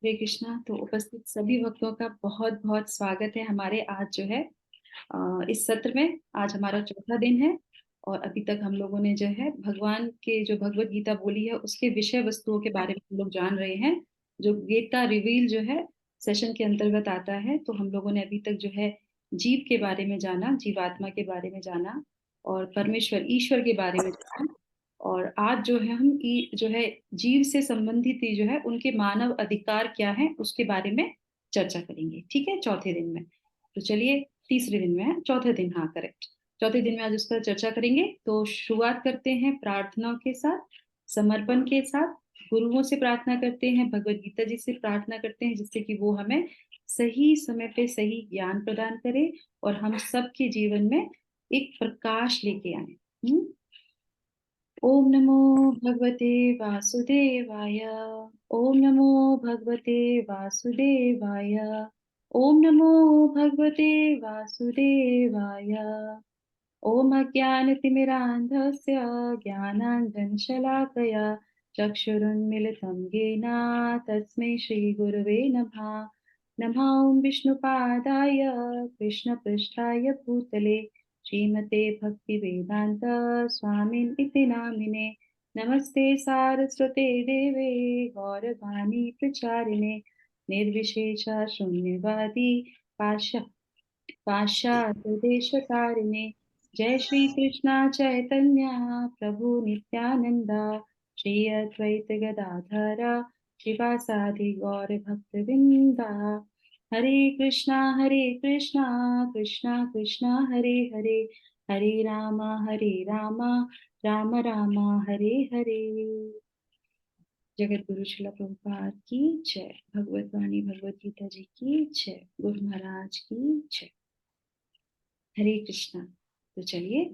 हरे कृष्णा। तो उपस्थित सभी भक्तों का बहुत बहुत स्वागत है हमारे आज जो है इस सत्र में। आज हमारा चौथा दिन है और अभी तक हम लोगों ने जो है भगवान के जो भगवत गीता बोली है उसके विषय वस्तुओं के बारे में हम लोग जान रहे हैं। जो गीता रिवील जो है सेशन के अंतर्गत आता है। तो हम लोगों ने अभी तक जो है जीव के बारे में जाना, जीवात्मा के बारे में जाना और परमेश्वर ईश्वर के बारे में जाना। और आज जो है हम जो है जीव से संबंधित ही जो है उनके मानव अधिकार क्या है उसके बारे में चर्चा करेंगे। ठीक है, चौथे दिन में। तो चलिए, तीसरे दिन में है, चौथे दिन, हाँ करेक्ट, चौथे दिन में आज उस पर चर्चा करेंगे। तो शुरुआत करते हैं प्रार्थनाओं के साथ, समर्पण के साथ। गुरुओं से प्रार्थना करते हैं, भगवत गीता जी से प्रार्थना करते हैं जिससे कि वो हमें सही समय पे सही ज्ञान प्रदान करे और हम सबके जीवन में एक प्रकाश लेके आए। ओम नमो भगवते वासुदेवाय। ओम नमो भगवते वासुदेवाय। ओम नमो भगवते वासुदेवाय। ओम अज्ञानतिमिरान्धस्य ज्ञानाञ्जनशलाकया चक्षुरुन्मिलितं येन तस्मै श्रीगुरवे नमः। नमः ॐ विष्णुपादाय कृष्णपृष्ठाय भूतले श्रीमते भक्तिवेदान्त स्वामिन् इति नामिने। नमस्ते सारस्वते देवे गौरवाणी प्रचारिणे निर्विशेष शून्यवादी पाश्चात्य देशतारिणे। जय श्री कृष्णा चैतन्य प्रभु नित्यानंद श्री अद्वैत गदाधर शिवासादि गौर भक्त वृंदा। हरे कृष्णा कृष्णा कृष्णा हरे हरे, हरे राम राम राम हरे हरे। जगत गुरु शिला प्रभुपाद की जय। भगवत वाणी भगवत गीता जी की जय। गुरु महाराज की जय। हरे कृष्णा। तो चलिए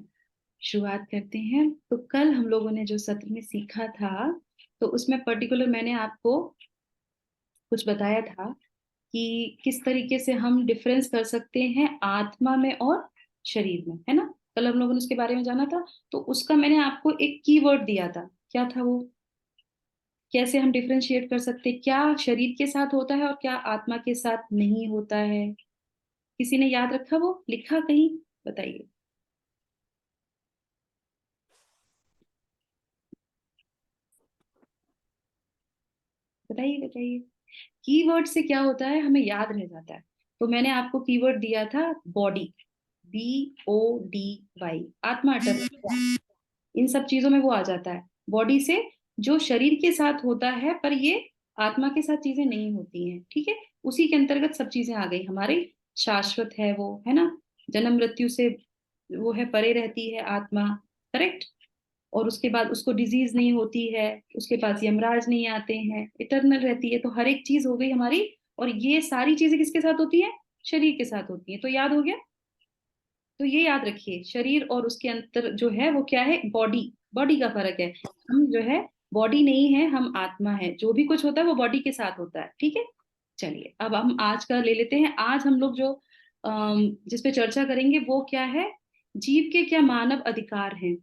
शुरुआत करते हैं। तो कल हम लोगों ने जो सत्र में सीखा था तो उसमें पर्टिकुलर मैंने आपको कुछ बताया था कि किस तरीके से हम डिफरेंस कर सकते हैं आत्मा में और शरीर में, है ना। कल हम लोगों ने उसके बारे में जाना था। तो उसका मैंने आपको एक कीवर्ड दिया था, क्या था वो, कैसे हम डिफरेंशिएट कर सकते, क्या शरीर के साथ होता है और क्या आत्मा के साथ नहीं होता है। किसी ने याद रखा, वो लिखा कहीं, बताइए बताइए बताइए। कीवर्ड से क्या होता है, हमें याद रह जाता है। तो मैंने आपको कीवर्ड दिया था बॉडी, BODY, आत्मा अटक, इन सब चीजों में वो आ जाता है बॉडी से, जो शरीर के साथ होता है पर ये आत्मा के साथ चीजें नहीं होती हैं। ठीक है, उसी के अंतर्गत सब चीजें आ गई हमारे। शाश्वत है वो, है ना, जन्म मृत्यु से वो है, परे रहती है आत्मा, करेक्ट। और उसके बाद उसको डिजीज नहीं होती है, उसके पास यमराज नहीं आते हैं, इटर्नल रहती है। तो हर एक चीज हो गई हमारी। और ये सारी चीजें किसके साथ होती है, शरीर के साथ होती है। तो याद हो गया। तो ये याद रखिए, शरीर और उसके अंतर जो है वो क्या है, बॉडी। बॉडी का फर्क है, हम जो है बॉडी नहीं है, हम आत्मा है। जो भी कुछ होता है वो बॉडी के साथ होता है। ठीक है, चलिए अब हम आज का ले लेते हैं। आज हम लोग जो जिस पे चर्चा करेंगे वो क्या है, जीव के क्या मानव अधिकार हैं।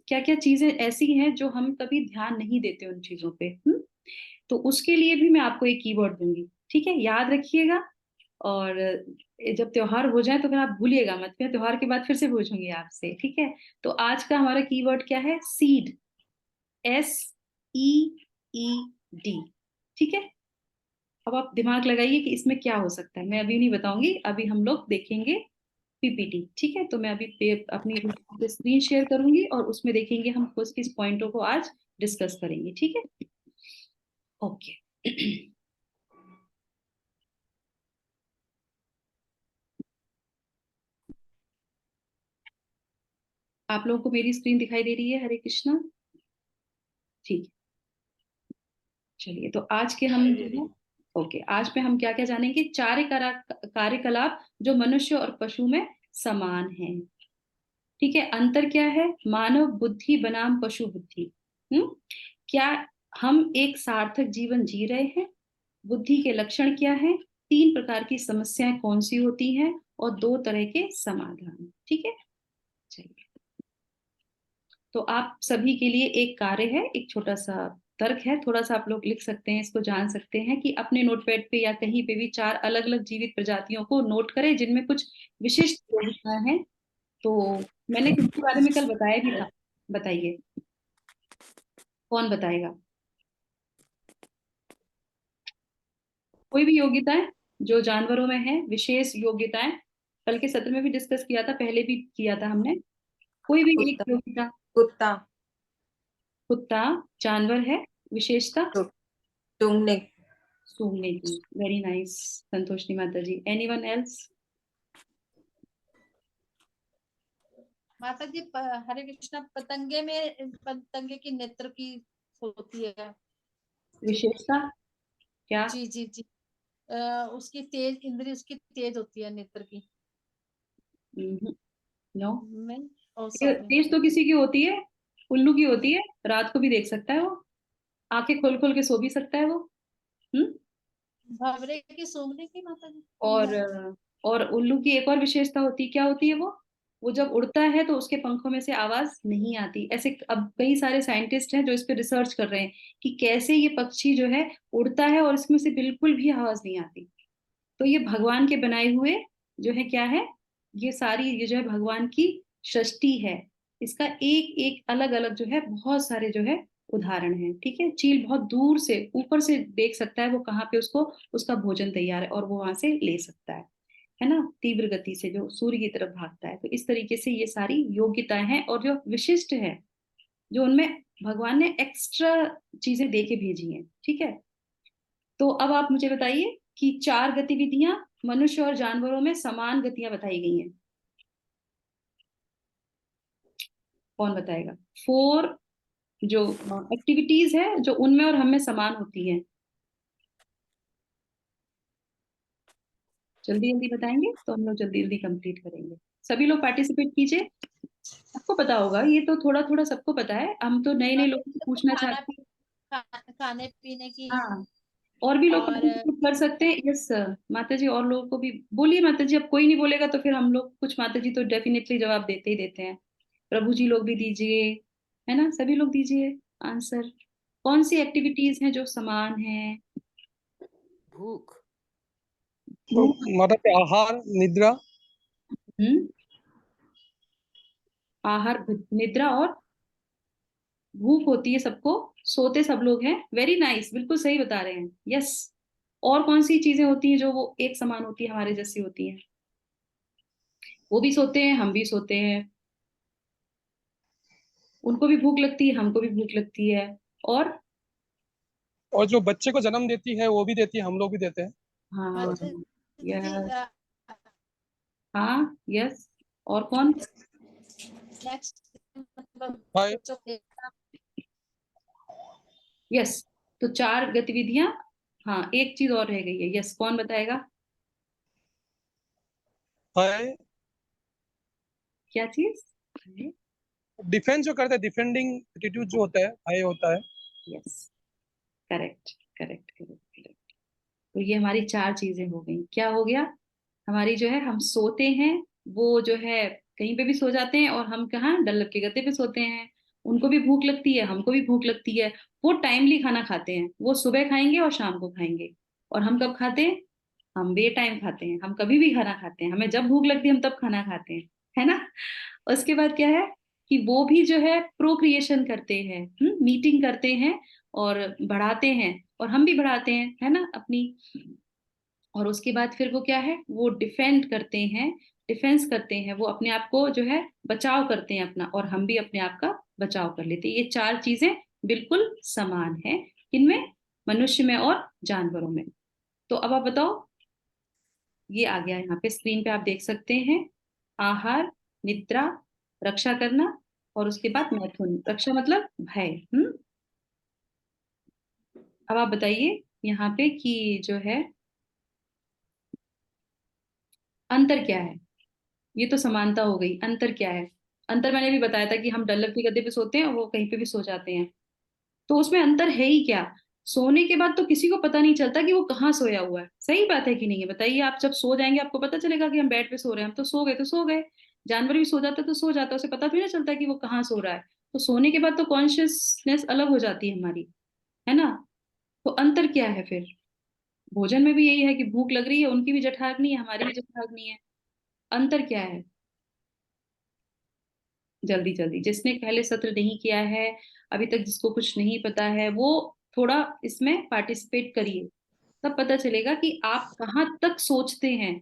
क्या क्या चीजें ऐसी हैं जो हम कभी ध्यान नहीं देते उन चीजों पे। तो उसके लिए भी मैं आपको एक कीवर्ड दूंगी, ठीक है, याद रखिएगा। और जब त्योहार हो जाए तो फिर आप भूलिएगा मत, फिर त्योहार के बाद फिर से पूछूंगी आपसे, ठीक है। तो आज का हमारा कीवर्ड क्या है, सीड, SEED। ठीक है, अब आप दिमाग लगाइए कि इसमें क्या हो सकता है। मैं अभी नहीं बताऊंगी, अभी हम लोग देखेंगे PPT। ठीक है, तो मैं अभी अपनी स्क्रीन शेयर करूंगी और उसमें देखेंगे हम किस किस पॉइंटों को आज डिस्कस करेंगे। ठीक है, ओके। आप लोगों को मेरी स्क्रीन दिखाई दे रही है, हरे कृष्णा, ठीक है। चलिए, तो आज के हम जो है, ओके, आज पे हम क्या क्या जानेंगे, कार्यकलाप जो मनुष्य और पशु में समान है। ठीक है, अंतर क्या है, मानव बुद्धि बनाम पशु बुद्धि। हम्म क्या हम एक सार्थक जीवन जी रहे हैं, बुद्धि के लक्षण क्या हैं, तीन प्रकार की समस्याएं कौन सी होती हैं और दो तरह के समाधान। ठीक है, चलिए। तो आप सभी के लिए एक कार्य है, एक छोटा सा तर्क है, थोड़ा सा आप लोग लिख सकते हैं, इसको जान सकते हैं कि अपने नोटपैड पे या कहीं पे भी 4 अलग अलग जीवित प्रजातियों को नोट करें जिनमें कुछ विशिष्ट योग्यताएं हैं। तो मैंने किसके बारे में कल बताया भी था, बताइए कौन बताएगा? कोई भी योग्यताएं जो जानवरों में है, विशेष योग्यताएं, कल के सत्र में भी डिस्कस किया था, पहले भी किया था हमने। कोई भी एक कुत्ता योग्यता। कुत्ता कुत्ता जानवर है, विशेषता सूंघने सूंघने की। वेरी नाइस संतोषी माता जी। Anyone else? माता जी हरे कृष्णा, पतंगे की नेत्र की होती है विशेषता क्या? जी जी जी। उसकी तेज इंद्रिय उसकी तेज होती है नेत्र की। नो। मैं सॉरी। तेज तो किसी की होती है, उल्लू की होती है, रात को भी देख सकता है वो, आंखें खोल खोल के सो भी सकता है वो। हम्म। भंवरे की सूंघने की माता जी। और और उल्लू की एक और विशेषता होती है, क्या होती है वो जब उड़ता है तो उसके पंखों में से आवाज नहीं आती। ऐसे अब कई सारे साइंटिस्ट हैं जो इस पे रिसर्च कर रहे हैं कि कैसे ये पक्षी जो है उड़ता है और इसमें से बिल्कुल भी आवाज नहीं आती। तो ये भगवान के बनाए हुए जो है क्या है, ये सारी ये जो है भगवान की सृष्टि है। इसका एक एक अलग अलग जो है बहुत सारे जो है उदाहरण है। ठीक है, चील बहुत दूर से ऊपर से देख सकता है वो कहाँ पे उसको उसका भोजन तैयार है और वो वहां से ले सकता है ना, तीव्र गति से जो सूर्य की तरफ भागता है। तो इस तरीके से ये सारी योग्यताएं हैं और जो विशिष्ट है, जो उनमें भगवान ने एक्स्ट्रा चीजें दे के भेजी हैं। ठीक है, तो अब आप मुझे बताइए कि 4 गतिविधियां मनुष्य और जानवरों में समान गतियां बताई गई हैं, कौन बताएगा? 4 जो एक्टिविटीज है जो उनमें और हमें समान होती है, जल्दी जल्दी बताएंगे तो हम लोग जल्दी जल्दी कंप्लीट करेंगे। सभी लोग पार्टिसिपेट कीजिए। सबको पता होगा, ये तो थोड़ा थोड़ा सबको पता है, हम तो नए नए लोगों से पूछना खाना चाहते हैं। खाने पीने की। हाँ, और भी लोग और पार्टिसिपेट कर सकते हैं। यस माता जी, और लोगों को भी बोलिए माता जी। अब कोई नहीं बोलेगा तो फिर हम लोग कुछ, माता जी तो डेफिनेटली जवाब देते ही देते हैं। प्रभु जी लोग भी दीजिए, है ना, सभी लोग दीजिए आंसर। कौन सी एक्टिविटीज हैं जो समान है? भूख तो भूख। माता जी आहार निद्रा हम्म। आहार, निद्रा और भूख होती है सबको, सोते सब लोग हैं। वेरी नाइस, बिल्कुल सही बता रहे हैं। यस। और कौन सी चीजें होती हैं जो वो एक समान होती है, हमारे जैसी होती हैं? वो भी सोते हैं, हम भी सोते हैं, उनको भी भूख लगती है, हमको भी भूख लगती है। और और जो बच्चे को जन्म देती है वो भी देती है, हम लोग भी देते हैं। हाँ। माता जी यस। हाँ यस। और कौन? नेक्स्ट मतलब भाई बच्चों के यस। तो 4 गतिविधियां। हाँ, एक चीज और रह गई है। यस, कौन बताएगा? भाई क्या चीज? डिफेंस जो करते हैं, डिफेंडिंग एटीट्यूड जो होता है भाई होता है। Yes, correct correct correct correct. तो ये हमारी 4 चीजें हो गई। क्या हो गया? हमारी जो है, हम सोते हैं, वो जो है कहीं पे भी सो जाते हैं, और हम कहाँ, डल्लब के गद्दे पे सोते हैं। उनको भी भूख लगती है, हमको भी भूख लगती है। वो टाइमली खाना खाते हैं, वो सुबह खाएंगे और शाम को खाएंगे। और हम कब खाते हैं? हम बे टाइम खाते हैं, हम कभी भी खाना खाते हैं, हमें जब भूख लगती है हम तब खाना खाते हैं, है ना। उसके बाद क्या है कि वो भी जो है प्रोक्रिएशन करते हैं, मीटिंग करते हैं और बढ़ाते हैं, और हम भी बढ़ाते हैं, है ना, अपनी। और उसके बाद फिर वो क्या है, वो डिफेंड करते हैं, डिफेंस करते हैं, वो अपने आप को जो है बचाव करते हैं अपना, और हम भी अपने आप का बचाव कर लेते हैं। ये 4 चीजें बिल्कुल समान है, इनमें, मनुष्य में और जानवरों में। तो अब आप बताओ, ये आ गया यहाँ पे स्क्रीन पे, आप देख सकते हैं। आहार, निद्रा, रक्षा करना, और उसके बाद मैथुन। रक्षा मतलब भय। अब आप बताइए यहाँ पे कि जो है अंतर क्या है? ये तो समानता हो गई, अंतर क्या है? अंतर मैंने भी बताया था कि हम डल्लब के गद्दे पे सोते हैं और वो कहीं पे भी सो जाते हैं। तो उसमें अंतर है ही क्या? सोने के बाद तो किसी को पता नहीं चलता कि वो कहाँ सोया हुआ है। सही बात है कि नहीं है, बताइए। आप जब सो जाएंगे आपको पता चलेगा कि हम बेड पे सो रहे हैं, हम तो सो गए तो सो गए। जानवर भी सो जाता है तो सो जाता है, उसे पता भी नहीं चलता कि वो कहाँ सो रहा है। तो सोने के बाद तो कॉन्शियसनेस अलग हो जाती है हमारी। है ना? तो अंतर क्या है फिर? भोजन में भी यही है कि भूख लग रही है, उनकी भी जठराग्नि है, हमारी भी जठराग्नि है। अंतर क्या है? जल्दी जल्दी, जिसने पहले सत्र नहीं किया है, अभी तक जिसको कुछ नहीं पता है, वो थोड़ा इसमें पार्टिसिपेट करिए, तब पता चलेगा कि आप कहाँ तक सोचते हैं।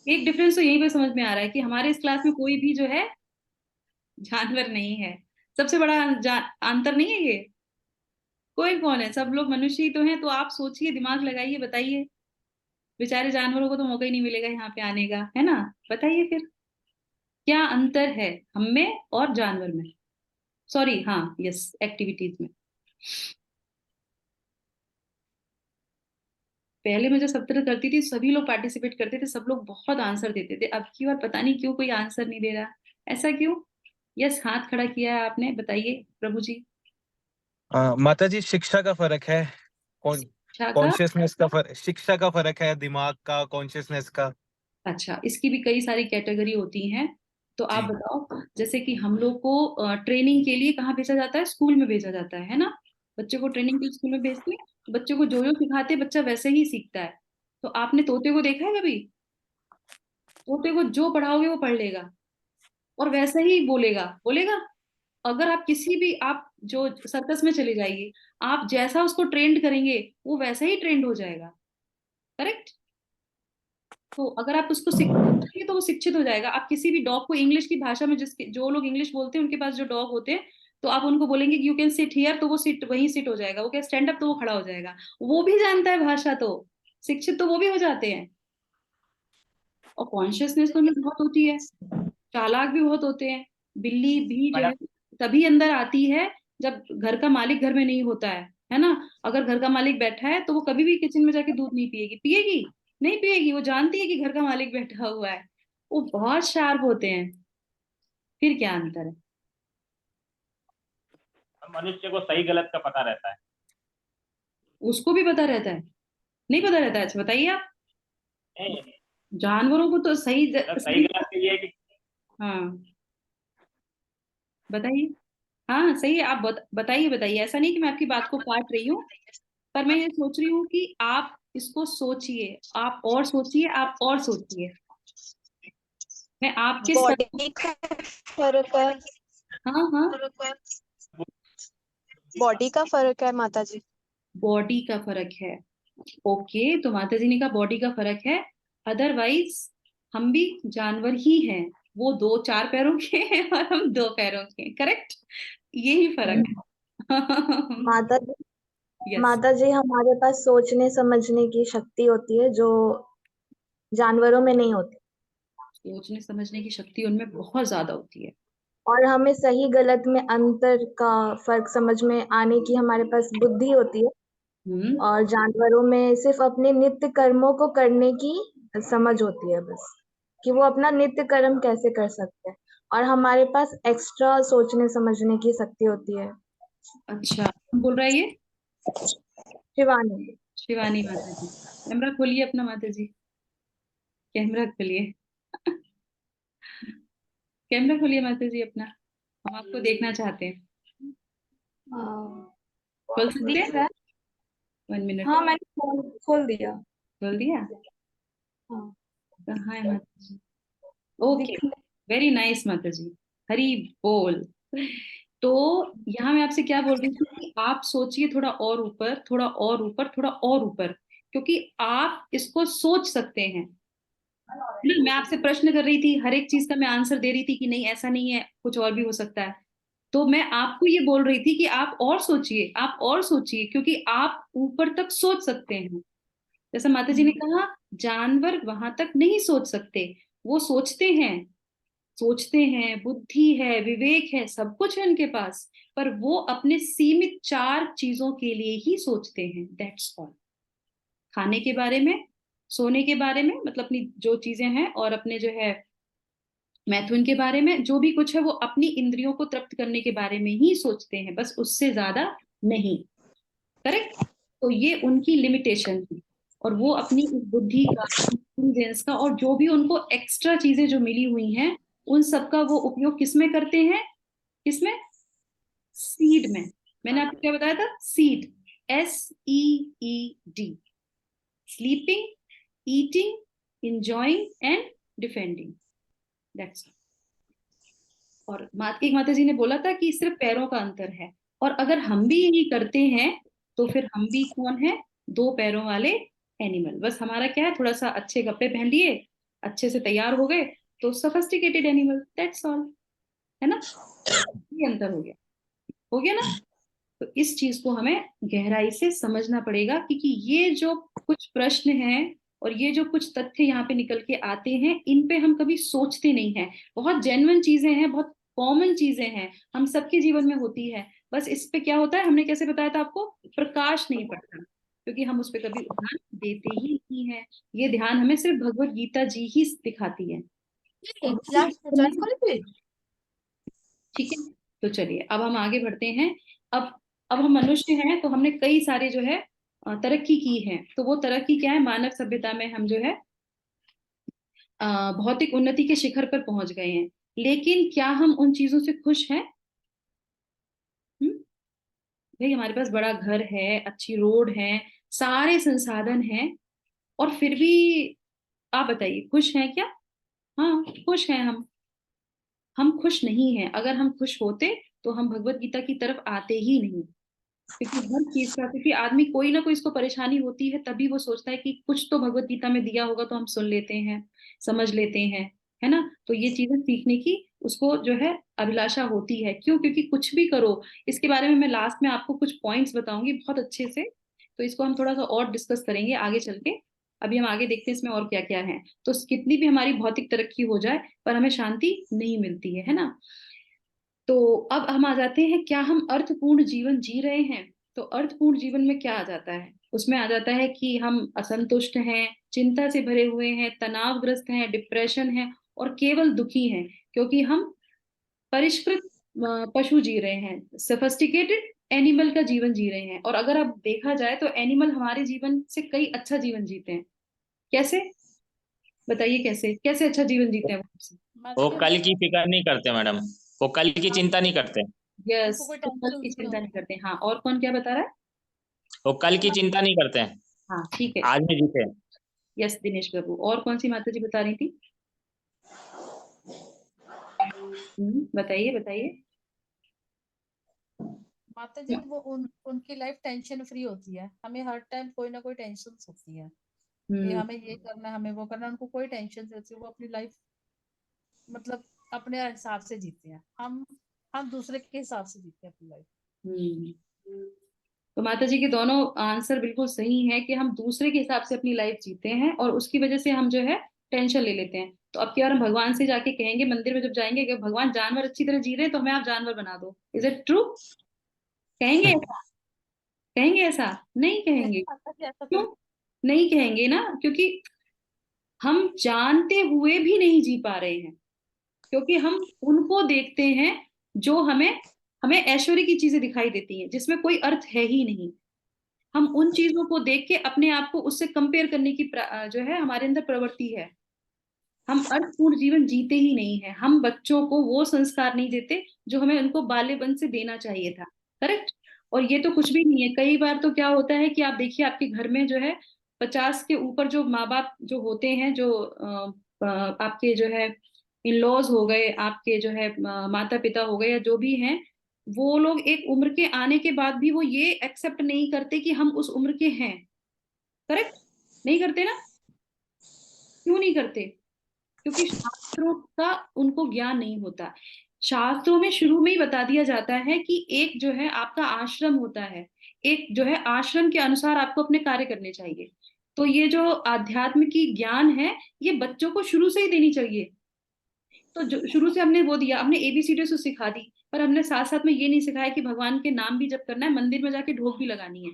एक डिफरेंस तो यहीं पे समझ में आ रहा है कि हमारे इस क्लास में कोई भी जो है जानवर नहीं है। सबसे बड़ा अंतर नहीं है ये? कोई कौन है, सब लोग मनुष्य ही तो हैं। तो आप सोचिए, दिमाग लगाइए, बताइए। बेचारे जानवरों को तो मौका ही नहीं मिलेगा यहाँ पे आने का, है ना? बताइए फिर क्या अंतर है हम में और जानवर में? सॉरी, हाँ, यस, एक्टिविटीज में। पहले मैं जब सत्र करती थी सभी लोग पार्टिसिपेट करते थे, सब लोग बहुत आंसर देते थे। अब की बार पता नहीं क्यों कोई आंसर नहीं दे रहा। ऐसा क्यों? यस, हाथ खड़ा किया है आपने, बताइए प्रभु जी। माता जी, शिक्षा का फर्क है, शिक्षा का? कॉन्शियसनेस का फर्क, शिक्षा का फर्क है, दिमाग का, कॉन्शियसनेस का। अच्छा, इसकी भी कई सारी कैटेगरी होती हैं। तो आप जी। बताओ, जैसे कि हम लोग को ट्रेनिंग के लिए कहाँ भेजा जाता है? स्कूल में भेजा जाता है ना? बच्चे को ट्रेनिंग के लिए स्कूल में भेजते हैं, तो बच्चे को जो जो सिखाते हैं बच्चा वैसे ही सीखता है। तो आपने तोते को देखा है कभी? तोते को जो पढ़ाओगे वो पढ़ लेगा और वैसे ही बोलेगा बोलेगा। अगर आप किसी भी, आप जो सर्कस में चले जाइए, आप जैसा उसको ट्रेंड करेंगे वो वैसा ही ट्रेंड हो जाएगा। करेक्ट? तो अगर आप उसको सिखाएंगे तो वो शिक्षित हो जाएगा। आप किसी भी डॉग को इंग्लिश की भाषा में, जिसके जो लोग इंग्लिश बोलते हैं उनके पास जो डॉग होते हैं, तो आप उनको बोलेंगे कि यू कैन सिट हियर, तो वो सिट, वहीं सिट हो जाएगा। वो क्या स्टैंड अप, तो वो खड़ा हो जाएगा। वो भी जानता है भाषा, तो शिक्षित तो वो भी हो जाते हैं। और कॉन्शियसनेस तो उनमें बहुत होती है, चालाक भी बहुत होते हैं। बिल्ली भी जो है तभी अंदर आती है जब घर का मालिक घर में नहीं होता है ना? अगर घर का मालिक बैठा है तो वो कभी भी किचन में जाके दूध नहीं पिएगी। पिएगी? नहीं पिएगी। वो जानती है कि घर का मालिक बैठा हुआ है। वो बहुत शार्प होते हैं। फिर क्या अंतर है? मनुष्य को सही गलत का पता रहता है। उसको भी पता रहता है? नहीं पता रहता है? अच्छा, बताइए आप। नहीं, जानवरों को तो सही सही सही। गलत के लिए कि हाँ, बताइए। हाँ सही है, आप बताइए बताइए। ऐसा नहीं कि मैं आपकी बात को काट रही हूँ, पर मैं ये सोच रही हूँ कि आप इसको सोचिए, आप और सोचिए, आप और सोचिए। मैं आपके बॉडी का फर्क है, हाँ हाँ, बॉडी का फर्क है माता जी। बॉडी का फर्क है। ओके, तो माता जी ने कहा बॉडी का फर्क है। अदरवाइज हम भी जानवर ही हैं। वो दो चार पैरों के हैं और हम दो पैरों के हैं। करेक्ट? यही फर्क है। माता जी, यस। माता जी, हमारे पास सोचने समझने की शक्ति होती है जो जानवरों में नहीं होती, सोचने समझने की शक्ति उनमें बहुत ज्यादा होती है। और हमें सही गलत में अंतर का फर्क समझ में आने की हमारे पास बुद्धि होती है, और जानवरों में सिर्फ अपने नित्य कर्मों को करने की समझ होती है, बस कि वो अपना नित्य कर्म कैसे कर सकते हैं, और हमारे पास एक्स्ट्रा सोचने समझने की शक्ति होती है। अच्छा, कौन बोल रहा है ये? शिवानी। शिवानी माता जी। कैमरा खोलिए अपना माता जी, कैमरा खोलिए। कैमरा खोलिए माता जी अपना, हम आपको देखना चाहते हैं। खोल सकते दिख हैं? रहा है? 1 मिनट। हाँ, मैंने खोल दिया। खोल दिया? हाँ, कहाँ है माता जी? ओके, दिख वेरी नाइस माता जी। हरी बोल। तो यहाँ मैं आपसे क्या बोल रही थी कि आप सोचिए थोड़ा और ऊपर, थोड़ा और ऊपर, थोड़ा और ऊपर, क्योंकि आप इसको सोच सकते हैं ना। मैं आपसे प्रश्न कर रही थी, हर एक चीज का मैं आंसर दे रही थी कि नहीं ऐसा नहीं है, कुछ और भी हो सकता है। तो मैं आपको ये बोल रही थी कि आप और सोचिए, आप और सोचिए, क्योंकि आप ऊपर तक सोच सकते हैं। जैसा माता जी ने कहा, जानवर वहां तक नहीं सोच सकते। वो सोचते हैं, बुद्धि है, विवेक है, सब कुछ है उनके पास, पर वो अपने सीमित चार चीजों के लिए ही सोचते हैं। That's all. खाने के बारे में, सोने के बारे में, मतलब अपनी जो चीजें हैं, और अपने जो है मैथुन के बारे में, जो भी कुछ है वो अपनी इंद्रियों को तृप्त करने के बारे में ही सोचते हैं, बस उससे ज्यादा नहीं। करेक्ट? तो ये उनकी लिमिटेशन थी। और वो अपनी इस बुद्धि का, इंटेलिजेंस का, और जो भी उनको एक्स्ट्रा चीजें जो मिली हुई हैं, उन सब का वो उपयोग किसमें करते हैं? किसमें? सीड में। मैंने आपको क्या बताया था? Seed, SEED, sleeping, eating, enjoying and defending, that's. और एक माता जी ने बोला था कि सिर्फ पैरों का अंतर है, और अगर हम भी यही करते हैं तो फिर हम भी कौन है? 2 पैरों वाले एनिमल। बस हमारा क्या है, थोड़ा सा अच्छे कपड़े पहन लिए, अच्छे से तैयार हो गए तो सोफिस्टिकेटेड एनिमल, दैट्स ऑल, है ना? ये अंतर हो गया ना? तो इस चीज को हमें गहराई से समझना पड़ेगा, क्योंकि ये जो कुछ प्रश्न हैं और ये जो कुछ तथ्य यहाँ पे निकल के आते हैं, इन पे हम कभी सोचते नहीं हैं। बहुत जेन्युइन चीजें हैं, बहुत कॉमन चीजें हैं, हम सबके जीवन में होती है। बस इस पे क्या होता है, हमने कैसे बताया था आपको, प्रकाश नहीं पड़ता, क्योंकि हम उस पर कभी ध्यान देते ही नहीं है। ये ध्यान हमें सिर्फ भगवत गीता जी ही दिखाती है। ठीक है, तो चलिए अब हम आगे बढ़ते हैं। अब हम मनुष्य हैं, तो हमने कई सारे जो है तरक्की की है। तो वो तरक्की क्या है? मानव सभ्यता में हम जो है भौतिक उन्नति के शिखर पर पहुंच गए हैं, लेकिन क्या हम उन चीजों से खुश हैं? भाई हमारे पास बड़ा घर है, अच्छी रोड है, सारे संसाधन हैं, और फिर भी आप बताइए खुश हैं क्या? हाँ, खुश हैं हम खुश नहीं हैं। अगर हम खुश होते तो हम भगवत गीता की तरफ आते ही नहीं, क्योंकि हर चीज का, क्योंकि आदमी कोई ना कोई इसको परेशानी होती है, तभी वो सोचता है कि कुछ तो भगवत गीता में दिया होगा तो हम सुन लेते हैं, समझ लेते हैं, है ना? तो ये चीजें सीखने की उसको जो है अभिलाषा होती है। क्यों? क्योंकि कुछ भी करो, इसके बारे में मैं लास्ट में आपको कुछ पॉइंट्स बताऊंगी बहुत अच्छे से, तो इसको हम थोड़ा सा और डिस्कस करेंगे आगे चल के। अभी हम आगे देखते हैं इसमें और क्या क्या है। तो कितनी भी हमारी भौतिक तरक्की हो जाए, पर हमें शांति नहीं मिलती है ना? तो अब हम आ जाते हैं, क्या हम अर्थपूर्ण जीवन जी रहे हैं? तो अर्थपूर्ण जीवन में क्या आ जाता है? उसमें आ जाता है कि हम असंतुष्ट हैं, चिंता से भरे हुए हैं, तनावग्रस्त हैं, डिप्रेशन है, और केवल दुखी हैं, क्योंकि हम परिष्कृत पशु जी रहे हैं, सोफिस्टिकेटेड एनिमल का जीवन जी रहे हैं। और अगर अब देखा जाए तो एनिमल हमारे जीवन से कई अच्छा जीवन जीते हैं। कैसे? बताइए कैसे कैसे अच्छा जीवन जीते हैं वो कल की फिक्र नहीं करते मैडम, वो कल की चिंता नहीं करते। यस, उनको कोई तो कल टेंशन की नहीं चिंता नहीं होती। करते। हाँ, और कौन क्या बता रहा है? वो कल की चिंता नहीं करते हैं, हाँ ठीक है, आज में जीते हैं। यस दिनेश प्रभु। और कौन सी माता जी बता रही थी? बताइए बताइए। माता जी वो उनकी लाइफ टेंशन फ्री होती है। हमें हर टाइम कोई ना कोई टेंशन होती है कि हमें ये करना है, हमें वो करना है। उनको कोई टेंशन नहीं होती, वो अपनी लाइफ मतलब अपने हिसाब से जीते हैं। हम दूसरे के हिसाब से जीते हैं अपनी लाइफ। तो माता जी के दोनों आंसर बिल्कुल सही है कि हम दूसरे के हिसाब से अपनी लाइफ जीते हैं, और उसकी वजह से हम जो है टेंशन ले लेते हैं। तो अब क्या हम भगवान से जाके कहेंगे, मंदिर में जब जाएंगे कि भगवान जानवर अच्छी तरह जी रहे हैं तो हमें आप जानवर बना दो? Is it true? कहेंगे ऐसा? कहेंगे ऐसा? नहीं कहेंगे। क्यों नहीं कहेंगे ना? क्योंकि हम जानते हुए भी नहीं जी पा रहे हैं, क्योंकि हम उनको देखते हैं जो हमें हमें ऐश्वर्य की चीजें दिखाई देती हैं, जिसमें कोई अर्थ है ही नहीं। हम उन चीजों को देख के अपने आप को उससे कंपेयर करने की जो है हमारे अंदर प्रवृत्ति है। हम अर्थपूर्ण जीवन जीते ही नहीं है। हम बच्चों को वो संस्कार नहीं देते जो हमें उनको बाल्यपन से देना चाहिए था। करेक्ट? और ये तो कुछ भी नहीं है। कई बार तो क्या होता है कि आप देखिए आपके घर में जो है 50 के ऊपर जो माँ बाप जो होते हैं, जो आपके जो है इन लॉज हो गए, आपके जो है माता पिता हो गए, या जो भी हैं, वो लोग एक उम्र के आने के बाद भी वो ये एक्सेप्ट नहीं करते कि हम उस उम्र के हैं। करेक्ट? नहीं करते ना? क्यों नहीं करते? क्योंकि शास्त्रों का उनको ज्ञान नहीं होता। शास्त्रों में शुरू में ही बता दिया जाता है कि एक जो है आपका आश्रम होता है, एक जो है आश्रम के अनुसार आपको अपने कार्य करने चाहिए। तो ये जो आध्यात्म की ज्ञान है, ये बच्चों को शुरू से ही देनी चाहिए। तो जो शुरू से हमने वो दिया, हमने ABCD से सिखा दी, पर हमने साथ साथ में ये नहीं सिखाया कि भगवान के नाम भी जप करना है, मंदिर में जाके ढोक भी लगानी है।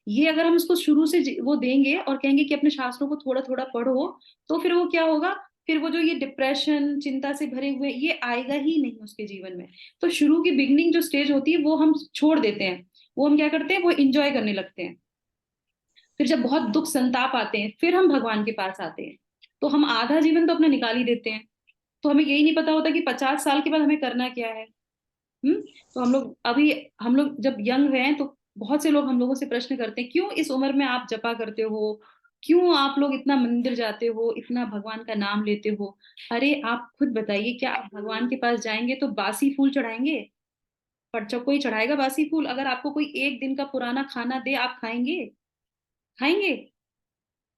ये अगर हम उसको शुरू से वो देंगे और कहेंगे कि अपने शास्त्रों को थोड़ा थोड़ा पढ़ो, तो फिर वो क्या होगा, फिर वो जो ये डिप्रेशन चिंता से भरे हुए ये आएगा ही नहीं उसके जीवन में। तो शुरू की बिगनिंग जो स्टेज होती है वो हम छोड़ देते हैं। वो हम क्या करते हैं, वो इंजॉय करने लगते हैं। फिर जब बहुत दुख संताप आते हैं, फिर हम भगवान के पास आते हैं, तो हम आधा जीवन तो अपना निकाल ही देते हैं। तो हमें यही नहीं पता होता कि 50 साल के बाद हमें करना क्या है। तो हम लोग जब यंग हैं तो बहुत से लोग हम लोगों से प्रश्न करते हैं, क्यों इस उम्र में आप जपा करते हो, क्यों आप लोग इतना मंदिर जाते हो, इतना भगवान का नाम लेते हो। अरे आप खुद बताइए, क्या आप भगवान के पास जाएंगे तो बासी फूल चढ़ाएंगे? पर जब कोई चढ़ाएगा बासी फूल? अगर आपको कोई एक दिन का पुराना खाना दे, आप खाएंगे? खाएंगे?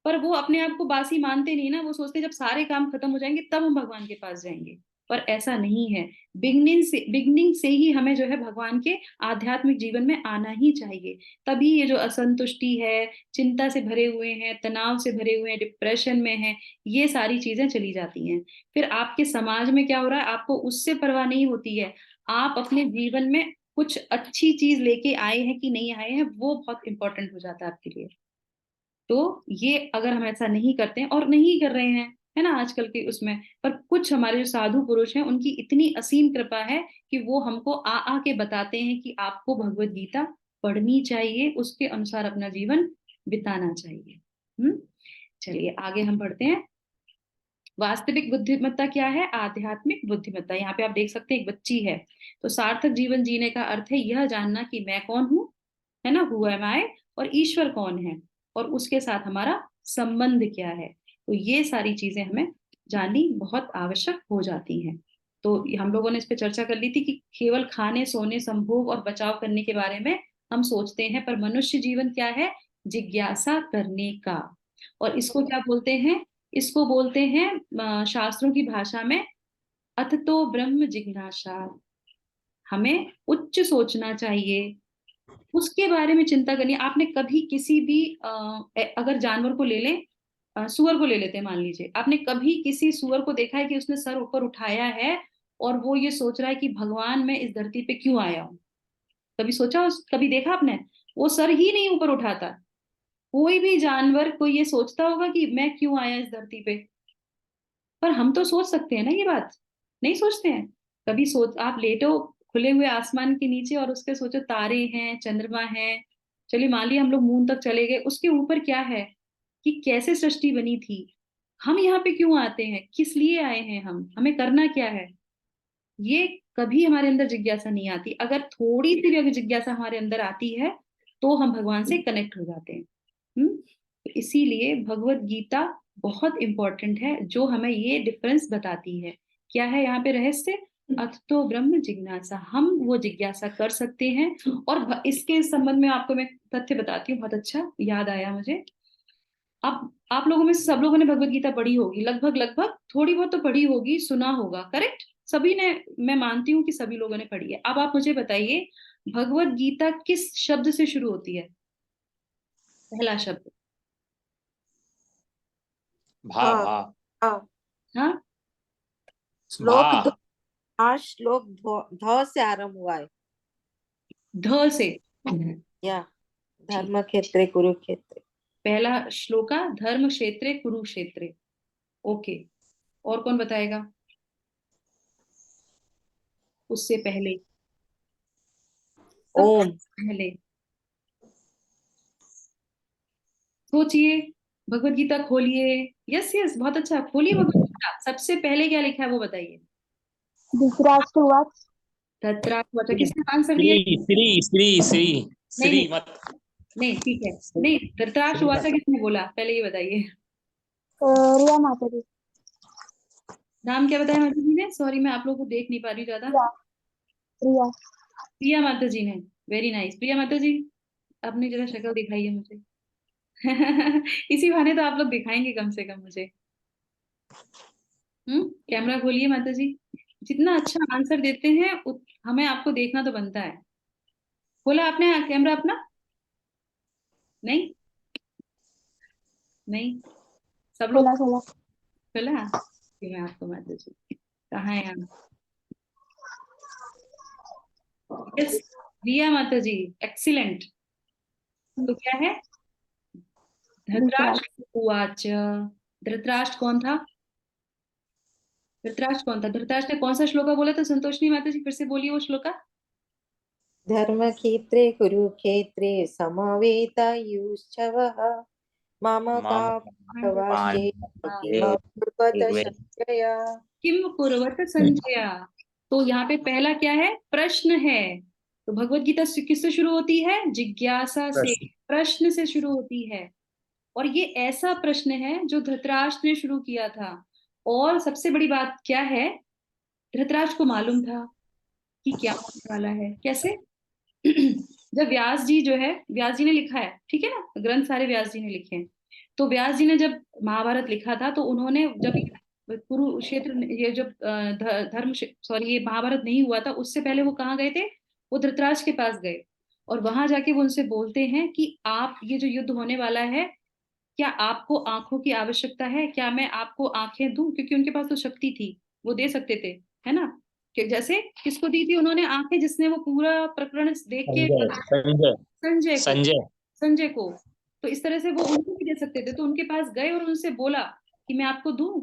पर वो अपने आप को बासी मानते नहीं ना, वो सोचते जब सारे काम खत्म हो जाएंगे तब हम भगवान के पास जाएंगे। पर ऐसा नहीं है। बिगनिंग से ही हमें जो है भगवान के आध्यात्मिक जीवन में आना ही चाहिए। तभी ये जो असंतुष्टि है, चिंता से भरे हुए हैं, तनाव से भरे हुए हैं, डिप्रेशन में है, ये सारी चीजें चली जाती हैं। फिर आपके समाज में क्या हो रहा है, आपको उससे परवाह नहीं होती है। आप अपने जीवन में कुछ अच्छी चीज लेके आए हैं कि नहीं आए हैं, वो बहुत इंपॉर्टेंट हो जाता है आपके लिए। तो ये अगर हम ऐसा नहीं करते हैं, और नहीं कर रहे हैं, है ना, आजकल के उसमें, पर कुछ हमारे जो साधु पुरुष हैं उनकी इतनी असीम कृपा है कि वो हमको आ के बताते हैं कि आपको भगवत गीता पढ़नी चाहिए, उसके अनुसार अपना जीवन बिताना चाहिए। चलिए आगे हम पढ़ते हैं। वास्तविक बुद्धिमत्ता क्या है? आध्यात्मिक बुद्धिमत्ता। यहाँ पे आप देख सकते हैं एक बच्ची है। तो सार्थक जीवन जीने का अर्थ है यह जानना कि मैं कौन हूँ, है ना, हु एम आई, और ईश्वर कौन है, और उसके साथ हमारा संबंध क्या है। तो ये सारी चीजें हमें जाननी बहुत आवश्यक हो जाती हैं। तो हम लोगों ने इस पे चर्चा कर ली थी कि केवल खाने, सोने, संभोग और बचाव करने के बारे में हम सोचते हैं, पर मनुष्य जीवन क्या है? जिज्ञासा करने का। और इसको क्या बोलते हैं? इसको बोलते हैं शास्त्रों की भाषा में अथतो ब्रह्म जिज्ञासा। हमें उच्च सोचना चाहिए, उसके बारे में चिंता करनी। आपने कभी किसी भी अगर जानवर को ले लें, सुअर को ले लेते हैं, मान लीजिए, आपने कभी किसी सुअर को देखा है कि उसने सर ऊपर उठाया है और वो ये सोच रहा है कि भगवान मैं इस धरती पे क्यों आया हूँ? कभी सोचा, कभी देखा आपने? वो सर ही नहीं ऊपर उठाता। कोई भी जानवर को ये सोचता होगा कि मैं क्यों आया इस धरती पे? पर हम तो सोच सकते हैं ना ये बात, नहीं सोचते हैं? कभी सोच, आप लेटो खुले हुए आसमान के नीचे और उसके सोचो तारे हैं, चंद्रमा है, चलिए मान लिया हम लोग मून तक चले गए, उसके ऊपर क्या है, कि कैसे सृष्टि बनी थी, हम यहाँ पे क्यों आते हैं, किस लिए आए हैं, हम हमें करना क्या है? ये कभी हमारे अंदर जिज्ञासा नहीं आती। अगर थोड़ी सी भी अगर जिज्ञासा हमारे अंदर आती है तो हम भगवान से कनेक्ट हो जाते हैं। तो इसीलिए भगवत गीता बहुत इंपॉर्टेंट है, जो हमें ये डिफरेंस बताती है। क्या है यहाँ पे रहस्य? अथतो ब्रह्म जिज्ञासा। हम वो जिज्ञासा कर सकते हैं। और इसके संबंध में आपको मैं तथ्य बताती हूँ, बहुत अच्छा याद आया मुझे। अब आप लोगों में से सब लोगों ने भगवत गीता पढ़ी होगी, लगभग लगभग, थोड़ी बहुत तो पढ़ी होगी, सुना होगा, करेक्ट? सभी ने, मैं मानती हूँ कि सभी लोगों ने पढ़ी है। अब आप मुझे बताइए, भगवत गीता किस शब्द से शुरू होती है? पहला शब्द। भा भा हाँ, श्लोक भा श्लोक ध से आरंभ हुआ है। ध से। या धर्म क्षेत्रे कुरुक्षेत्र। पहला श्लोका धर्म क्षेत्रे कुरुक्षेत्रे। ओके, और कौन बताएगा? उससे पहले, ओम। पहले सोचिए, भगवत गीता खोलिए। यस यस, बहुत अच्छा, खोलिए भगवत गीता। सबसे पहले क्या लिखा है वो बताइए। धृतराष्ट्रवाच। धृतराष्ट्र। किसने आंसर दिया? श्री श्री श्री श्री नहीं श्री नहीं मत नहीं, ठीक है, नहीं, धृतराष्ट्र वाचा किसने बोला, पहले ये बताइए। रिया माता जी। नाम क्या बताया माता जी ने? सॉरी, मैं आप लोगों को देख नहीं पा रही हूँ ज्यादा। रिया। प्रिया माता जी ने। वेरी नाइस, प्रिया माता जी, अपनी जरा शक्ल दिखाइए मुझे। इसी बहाने तो आप लोग दिखाएंगे कम से कम मुझे। कैमरा खोलिए माता जी। जितना अच्छा आंसर देते हैं हमें आपको देखना तो बनता है। खोला आपने कैमरा अपना? नहीं नहीं, सब लोग खोला खोला। खोला? कि मैं आपको माता जी कहाँ है? यस, रिया माता जी, एक्सीलेंट। तो क्या है? धृतराष्ट्र उवाच। धृतराष्ट्र कौन था? धृतराष्ट्र कौन था? धृतराष्ट्र ने कौन सा श्लोका बोला था? संतोषनी माता जी फिर से बोलिए वो श्लोका। धर्म क्षेत्रे कुरुक्षेत्रे समवेतायुश्चवः मम माम पाण्डवाश्चेति किम कुर्वत संजय। किम कुर्वत संजया? तो यहाँ पे पहला क्या है, प्रश्न है। तो भगवत गीता किससे शुरू होती है, जिज्ञासा से, प्रश्न से शुरू होती है। और ये ऐसा प्रश्न है जो धृतराष्ट्र ने शुरू किया था। और सबसे बड़ी बात क्या है, धृतराष्ट्र को मालूम था कि क्या होने वाला है। कैसे? जब व्यास जी जो है, व्यास जी ने लिखा है, ठीक है ना, ग्रंथ सारे व्यास जी ने लिखे हैं। तो व्यास जी ने जब महाभारत लिखा था, तो उन्होंने जब कुरुक्षेत्र, ये जब धर्म, सॉरी, ये महाभारत नहीं हुआ था, उससे पहले वो कहाँ गए थे, वो धृतराष्ट्र के पास गए। और वहां जाके वो उनसे बोलते हैं कि आप, ये जो युद्ध होने वाला है, क्या आपको आंखों की आवश्यकता है, क्या मैं आपको आंखें दूं? क्योंकि उनके पास तो शक्ति थी, वो दे सकते थे, है ना। कि जैसे किसको दी थी उन्होंने आंखें, जिसने वो पूरा प्रकरण देख के, संजय संजय को, संजय संजय को। तो इस तरह से वो उनको भी दे सकते थे, तो उनके पास गए और उनसे बोला कि मैं आपको दूं।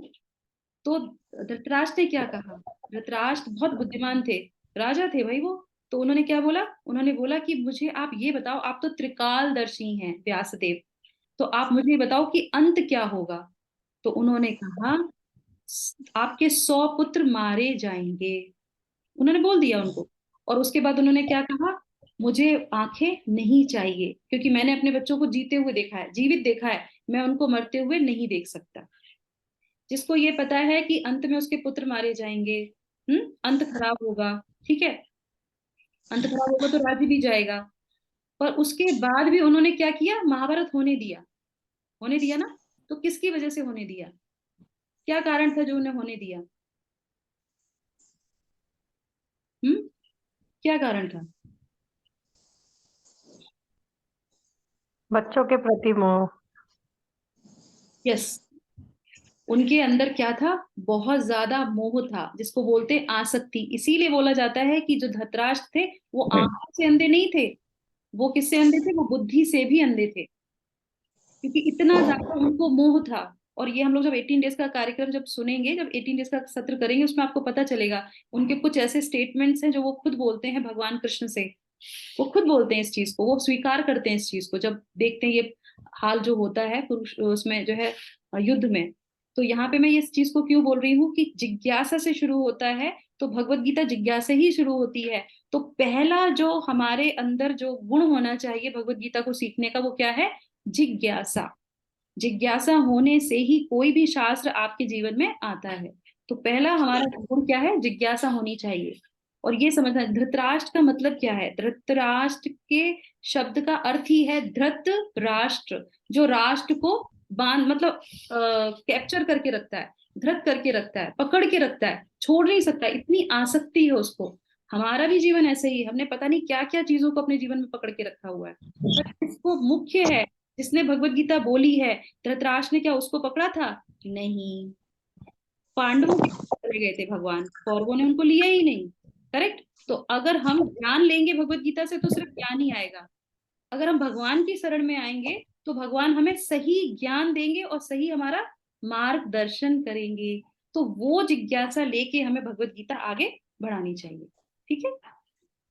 तो धृतराष्ट्र ने क्या कहा, धृतराष्ट्र बहुत बुद्धिमान थे, राजा थे भाई वो। तो उन्होंने क्या बोला, उन्होंने बोला कि मुझे आप ये बताओ, आप तो त्रिकालदर्शी हैं व्यासदेव, तो आप मुझे बताओ कि अंत क्या होगा। तो उन्होंने कहा, आपके 100 पुत्र मारे जाएंगे, उन्होंने बोल दिया उनको। और उसके बाद उन्होंने क्या कहा, मुझे आंखें नहीं चाहिए, क्योंकि मैंने अपने बच्चों को जीते हुए देखा है, जीवित देखा है, मैं उनको मरते हुए नहीं देख सकता। जिसको ये पता है कि अंत में उसके पुत्र मारे जाएंगे, अंत खराब होगा, ठीक है, अंत खराब होगा तो राज्य भी जाएगा। पर उसके बाद भी उन्होंने क्या किया, महाभारत होने दिया, होने दिया ना। तो किसकी वजह से होने दिया, क्या कारण था जो उन्हें होने दिया? क्या कारण था? बच्चों के प्रति मोह। यस, उनके अंदर क्या था, बहुत ज्यादा मोह था, जिसको बोलते हैं आसक्ति। इसीलिए बोला जाता है कि जो धृतराष्ट्र थे, वो आंखों से अंधे नहीं थे, वो किससे अंधे थे, वो बुद्धि से भी अंधे थे, क्योंकि इतना ज्यादा उनको मोह था। और ये हम लोग जब 18 डेज का कार्यक्रम जब सुनेंगे, जब 18 डेज का सत्र करेंगे, उसमें आपको पता चलेगा। उनके कुछ ऐसे स्टेटमेंट्स हैं जो वो खुद बोलते हैं भगवान कृष्ण से, वो खुद बोलते हैं इस चीज को, वो स्वीकार करते हैं इस चीज को, जब देखते हैं ये हाल जो होता है पुरुष उसमें जो है, युद्ध में। तो यहाँ पे मैं इस चीज को क्यों बोल रही हूँ कि जिज्ञासा से शुरू होता है, तो भगवत गीता जिज्ञासा ही शुरू होती है। तो पहला जो हमारे अंदर जो गुण होना चाहिए भगवत गीता को सीखने का, वो क्या है, जिज्ञासा। जिज्ञासा होने से ही कोई भी शास्त्र आपके जीवन में आता है। तो पहला हमारा गुण क्या है, जिज्ञासा होनी चाहिए। और ये समझना, धृतराष्ट्र का मतलब क्या है, धृतराष्ट्र के शब्द का अर्थ ही है धृत राष्ट्र, जो राष्ट्र को बांध, मतलब कैप्चर करके रखता है, धृत करके रखता है, पकड़ के रखता है, छोड़ नहीं सकता, इतनी आसक्ति है उसको। हमारा भी जीवन ऐसे ही है, हमने पता नहीं क्या क्या चीजों को अपने जीवन में पकड़ के रखा हुआ है, पर इसको मुख्य है, जिसने भगवत गीता बोली है, धृतराष्ट्र ने क्या उसको पकड़ा था? नहीं, पांडवों के साथ चले गए थे भगवान, कौरवों ने उनको लिया ही नहीं। करेक्ट। तो अगर हम ज्ञान लेंगे भगवत गीता से, तो सिर्फ ज्ञान ही आएगा। अगर हम भगवान की शरण में आएंगे, तो भगवान हमें सही ज्ञान देंगे और सही हमारा मार्गदर्शन करेंगे। तो वो जिज्ञासा लेके हमें भगवत गीता आगे बढ़ानी चाहिए, ठीक है।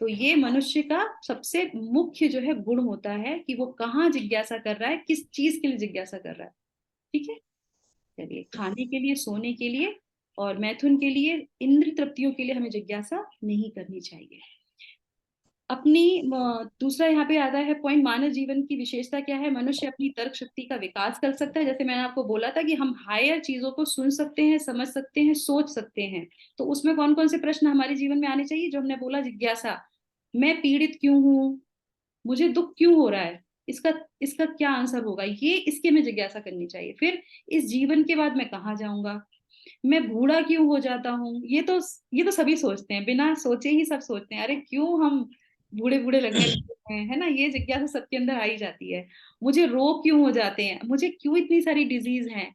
तो ये मनुष्य का सबसे मुख्य जो है गुण होता है, कि वो कहाँ जिज्ञासा कर रहा है, किस चीज के लिए जिज्ञासा कर रहा है, ठीक है। चलिए, खाने के लिए, सोने के लिए और मैथुन के लिए, इंद्र तृप्तियों के लिए हमें जिज्ञासा नहीं करनी चाहिए। अपनी दूसरा यहाँ पे आता है पॉइंट, मानव जीवन की विशेषता क्या है, मनुष्य अपनी तर्क शक्ति का विकास कर सकता है। जैसे मैंने आपको बोला था कि हम हायर चीजों को सुन सकते हैं, समझ सकते हैं, सोच सकते हैं। तो उसमें कौन कौन से प्रश्न हमारे जीवन में आने चाहिए, जो हमने बोला, जिज्ञासा। मैं पीड़ित क्यों हूँ, मुझे दुख क्यों हो रहा है, इसका इसका क्या आंसर होगा, ये इसके में जिज्ञासा करनी चाहिए। फिर इस जीवन के बाद मैं कहाँ जाऊंगा, मैं बूढ़ा क्यों हो जाता हूँ, ये तो सभी सोचते हैं, बिना सोचे ही सब सोचते हैं, अरे क्यों हम बूढ़े बूढ़े लगने लगते हैं, है ना। ये जिज्ञासा सबके अंदर आई जाती है। मुझे रोग क्यों हो जाते हैं, मुझे क्यों इतनी सारी डिजीज हैं,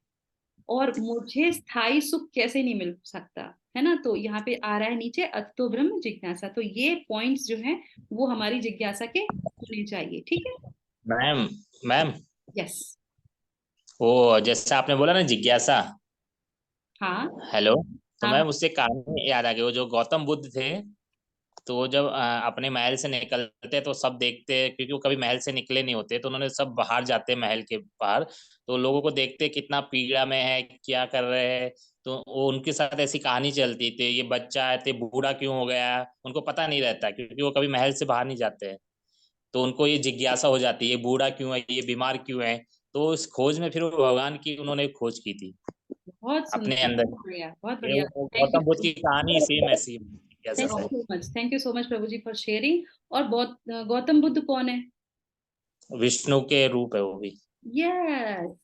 और मुझे स्थायी सुख कैसे नहीं मिल सकता, है ना। तो यहाँ पे आ रहा है नीचे, अतो ब्रह्म जिज्ञासा। तो ये पॉइंट्स जो हैं वो हमारी जिज्ञासा के होने चाहिए, ठीक है। Ma'am ma'am yes. वो जैसे आपने बोला ना जिज्ञासा, हाँ हेलो, तो हाँ मैम उससे कहानी याद आ गई। वो जो गौतम बुद्ध थे, तो वो जब अपने महल से निकलते तो सब देखते, क्योंकि वो कभी महल से निकले नहीं होते, तो उन्होंने सब बाहर जाते महल के बाहर, तो लोगों को देखते कितना पीड़ा में है, क्या कर रहे हैं। तो वो उनके साथ ऐसी कहानी चलती थी, ये बच्चा है तो बूढ़ा क्यों हो गया, उनको पता नहीं रहता क्योंकि वो कभी महल से बाहर नहीं जाते हैं। तो उनको ये जिज्ञासा हो जाती है, ये बूढ़ा क्यों है, ये बीमार क्यों है। तो इस खोज में फिर वो भगवान की उन्होंने खोज की थी बहुत अपने सुंदर, अंदर। बहुत बढ़िया, बहुत ये बढ़िया। वो थैंक गौतम बुद्ध यू, की कहानी सेम ऐसी है, थैंक जिज्ञासा यू है। So much, thank you so much Prabhu ji for sharing. और गौतम बुद्ध कौन है? विष्णु के रूप है वो भी। यस।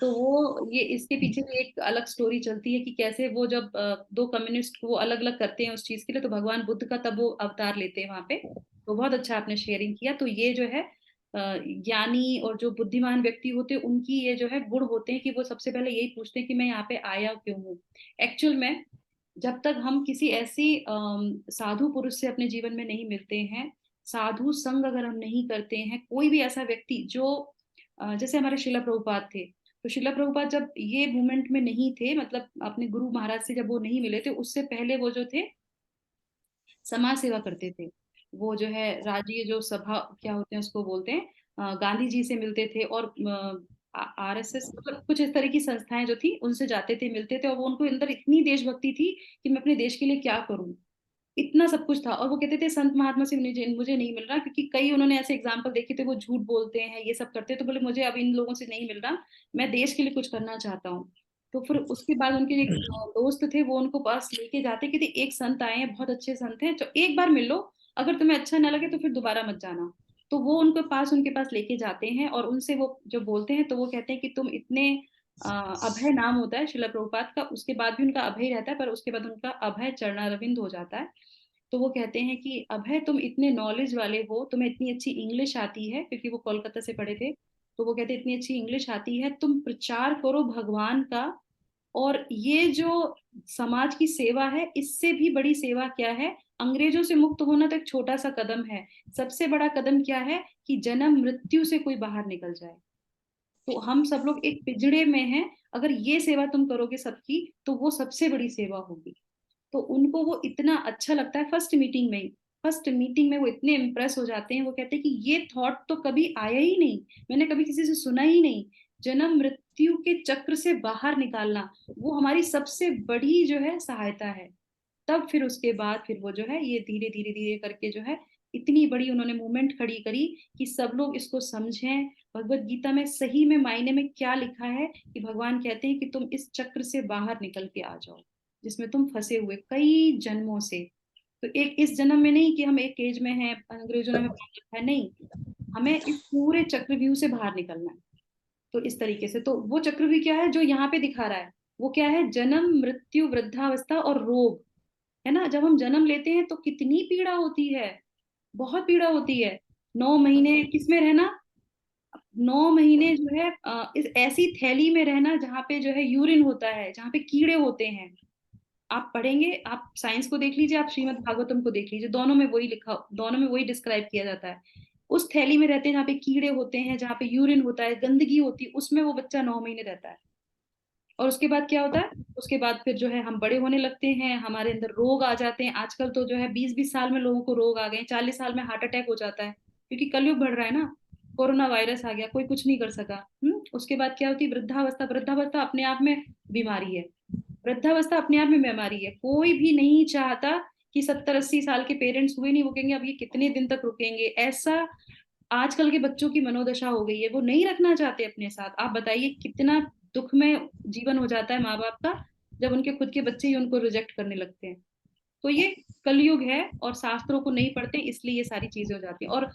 तो वो ये इसके पीछे भी एक अलग स्टोरी चलती है कि कैसे वो जब दो कम्युनिस्ट को वो अलग अलग करते हैं उस चीज के लिए, तो भगवान बुद्ध का तब वो अवतार लेते हैं वहां पे। तो बहुत अच्छा आपने शेयरिंग किया। तो ये जो है ज्ञानी और जो बुद्धिमान व्यक्ति होते हैं उनकी ये जो है गुण होते हैं कि वो सबसे पहले यही पूछते हैं कि मैं यहाँ पे आया क्यों हूँ। एक्चुअल में जब तक हम किसी ऐसी साधु पुरुष से अपने जीवन में नहीं मिलते हैं, साधु संग अगर हम नहीं करते हैं, कोई भी ऐसा व्यक्ति जो जैसे हमारे शिला प्रभुपाद थे, तो शिला प्रभुपाद जब ये मूवमेंट में नहीं थे, मतलब अपने गुरु महाराज से जब वो नहीं मिले थे, उससे पहले वो जो थे समाज सेवा करते थे। वो जो है राज्य जो सभा क्या होते हैं उसको बोलते हैं, गांधी जी से मिलते थे, और आरएसएस मतलब कुछ इस तरह की संस्थाएं जो थी उनसे जाते थे, मिलते थे, और वो उनको अंदर इतनी देशभक्ति थी कि मैं अपने देश के लिए क्या करूं, इतना सब कुछ था। और वो कहते थे संत महात्मा से मुझे नहीं मिल रहा, क्योंकि कई उन्होंने ऐसे एग्जाम्पल देखे थे, वो झूठ बोलते हैं, ये सब करते हैं, तो बोले मुझे अब इन लोगों से नहीं मिल रहा, मैं देश के लिए कुछ करना चाहता हूँ। तो फिर उसके बाद उनके एक दोस्त थे, वो उनको पास लेके जाते कि एक संत आए हैं, बहुत अच्छे संत हैं, तो एक बार मिल लो, अगर तुम्हें अच्छा ना लगे तो फिर दोबारा मत जाना। तो वो उनके पास लेके जाते हैं, और उनसे वो जो बोलते हैं, तो वो कहते हैं कि तुम इतने अभय नाम होता है शिला प्रभुपाद का, उसके बाद भी उनका अभय रहता है, पर उसके बाद उनका अभय चरणारविंद हो जाता है। तो वो कहते हैं कि अभय तुम इतने नॉलेज वाले हो, तुम्हें इतनी अच्छी इंग्लिश आती है, क्योंकि वो कोलकाता से पढ़े थे। तो वो कहते हैं इतनी अच्छी इंग्लिश आती है, तुम प्रचार करो भगवान का। और ये जो समाज की सेवा है, इससे भी बड़ी सेवा क्या है? अंग्रेजों से मुक्त होना तो एक छोटा सा कदम है, सबसे बड़ा कदम क्या है कि जन्म मृत्यु से कोई बाहर निकल जाए। तो हम सब लोग एक पिंजड़े में हैं, अगर ये सेवा तुम करोगे सबकी, तो वो सबसे बड़ी सेवा होगी। तो उनको वो इतना अच्छा लगता है, फर्स्ट मीटिंग में वो इतने इम्प्रेस हो जाते हैं, वो कहते हैं कि ये थॉट तो कभी आया ही नहीं, मैंने कभी किसी से सुना ही नहीं, जन्म मृत्यु के चक्र से बाहर निकालना वो हमारी सबसे बड़ी जो है सहायता है। तब फिर उसके बाद फिर वो जो है ये धीरे धीरे धीरे करके जो है इतनी बड़ी उन्होंने मूवमेंट खड़ी करी कि सब लोग इसको समझें। भगवत गीता में सही में मायने में क्या लिखा है कि भगवान कहते हैं कि तुम इस चक्र से बाहर निकल के आ जाओ, जिसमें तुम फंसे हुए कई जन्मों से। तो एक इस जन्म में नहीं कि हम एक एज में हैं, अंग्रेजों ने हमें बांध रखा है, नहीं, हमें इस पूरे चक्रव्यूह से बाहर निकलना है। तो इस तरीके से, तो वो चक्रव्यूह क्या है जो यहाँ पे दिखा रहा है, वो क्या है? जन्म मृत्यु वृद्धावस्था और रोग, है ना। जब हम जन्म लेते हैं तो कितनी पीड़ा होती है, बहुत पीड़ा होती है। 9 महीने किसमें रहना? 9 महीने जो है इस ऐसी थैली में रहना जहाँ पे जो है यूरिन होता है, जहाँ पे कीड़े होते हैं। आप पढ़ेंगे, आप साइंस को देख लीजिए, आप श्रीमद् भागवतम को देख लीजिए, दोनों में वही लिखा, दोनों में वही डिस्क्राइब किया जाता है। उस थैली में रहते हैं जहाँ पे कीड़े होते हैं, जहाँ पे यूरिन होता है, गंदगी होती है, उसमें वो बच्चा 9 महीने रहता है। और उसके बाद क्या होता है? उसके बाद फिर जो है हम बड़े होने लगते हैं, हमारे अंदर रोग आ जाते हैं। आजकल तो जो है 20-20 साल में लोगों को रोग आ गए, 40 साल में हार्ट अटैक हो जाता है, क्योंकि कलयुग बढ़ रहा है ना, कोरोना वायरस आ गया, कोई कुछ नहीं कर सका। उसके बाद क्या होती है? वृद्धावस्था। वृद्धावस्था अपने आप में बीमारी है, वृद्धावस्था अपने आप में बीमारी है। कोई भी नहीं चाहता कि 70-80 साल के पेरेंट्स हुए नहीं, वो कहेंगे अब ये कितने दिन तक रुकेंगे, ऐसा आजकल के बच्चों की मनोदशा हो गई है, वो नहीं रखना चाहते अपने साथ। आप बताइए कितना दुख में जीवन हो जाता है माँ बाप का, जब उनके खुद के बच्चे ही उनको रिजेक्ट करने लगते हैं। तो ये कलयुग है, और शास्त्रों को नहीं पढ़ते, इसलिए ये सारी चीजें हो जाती हैं। और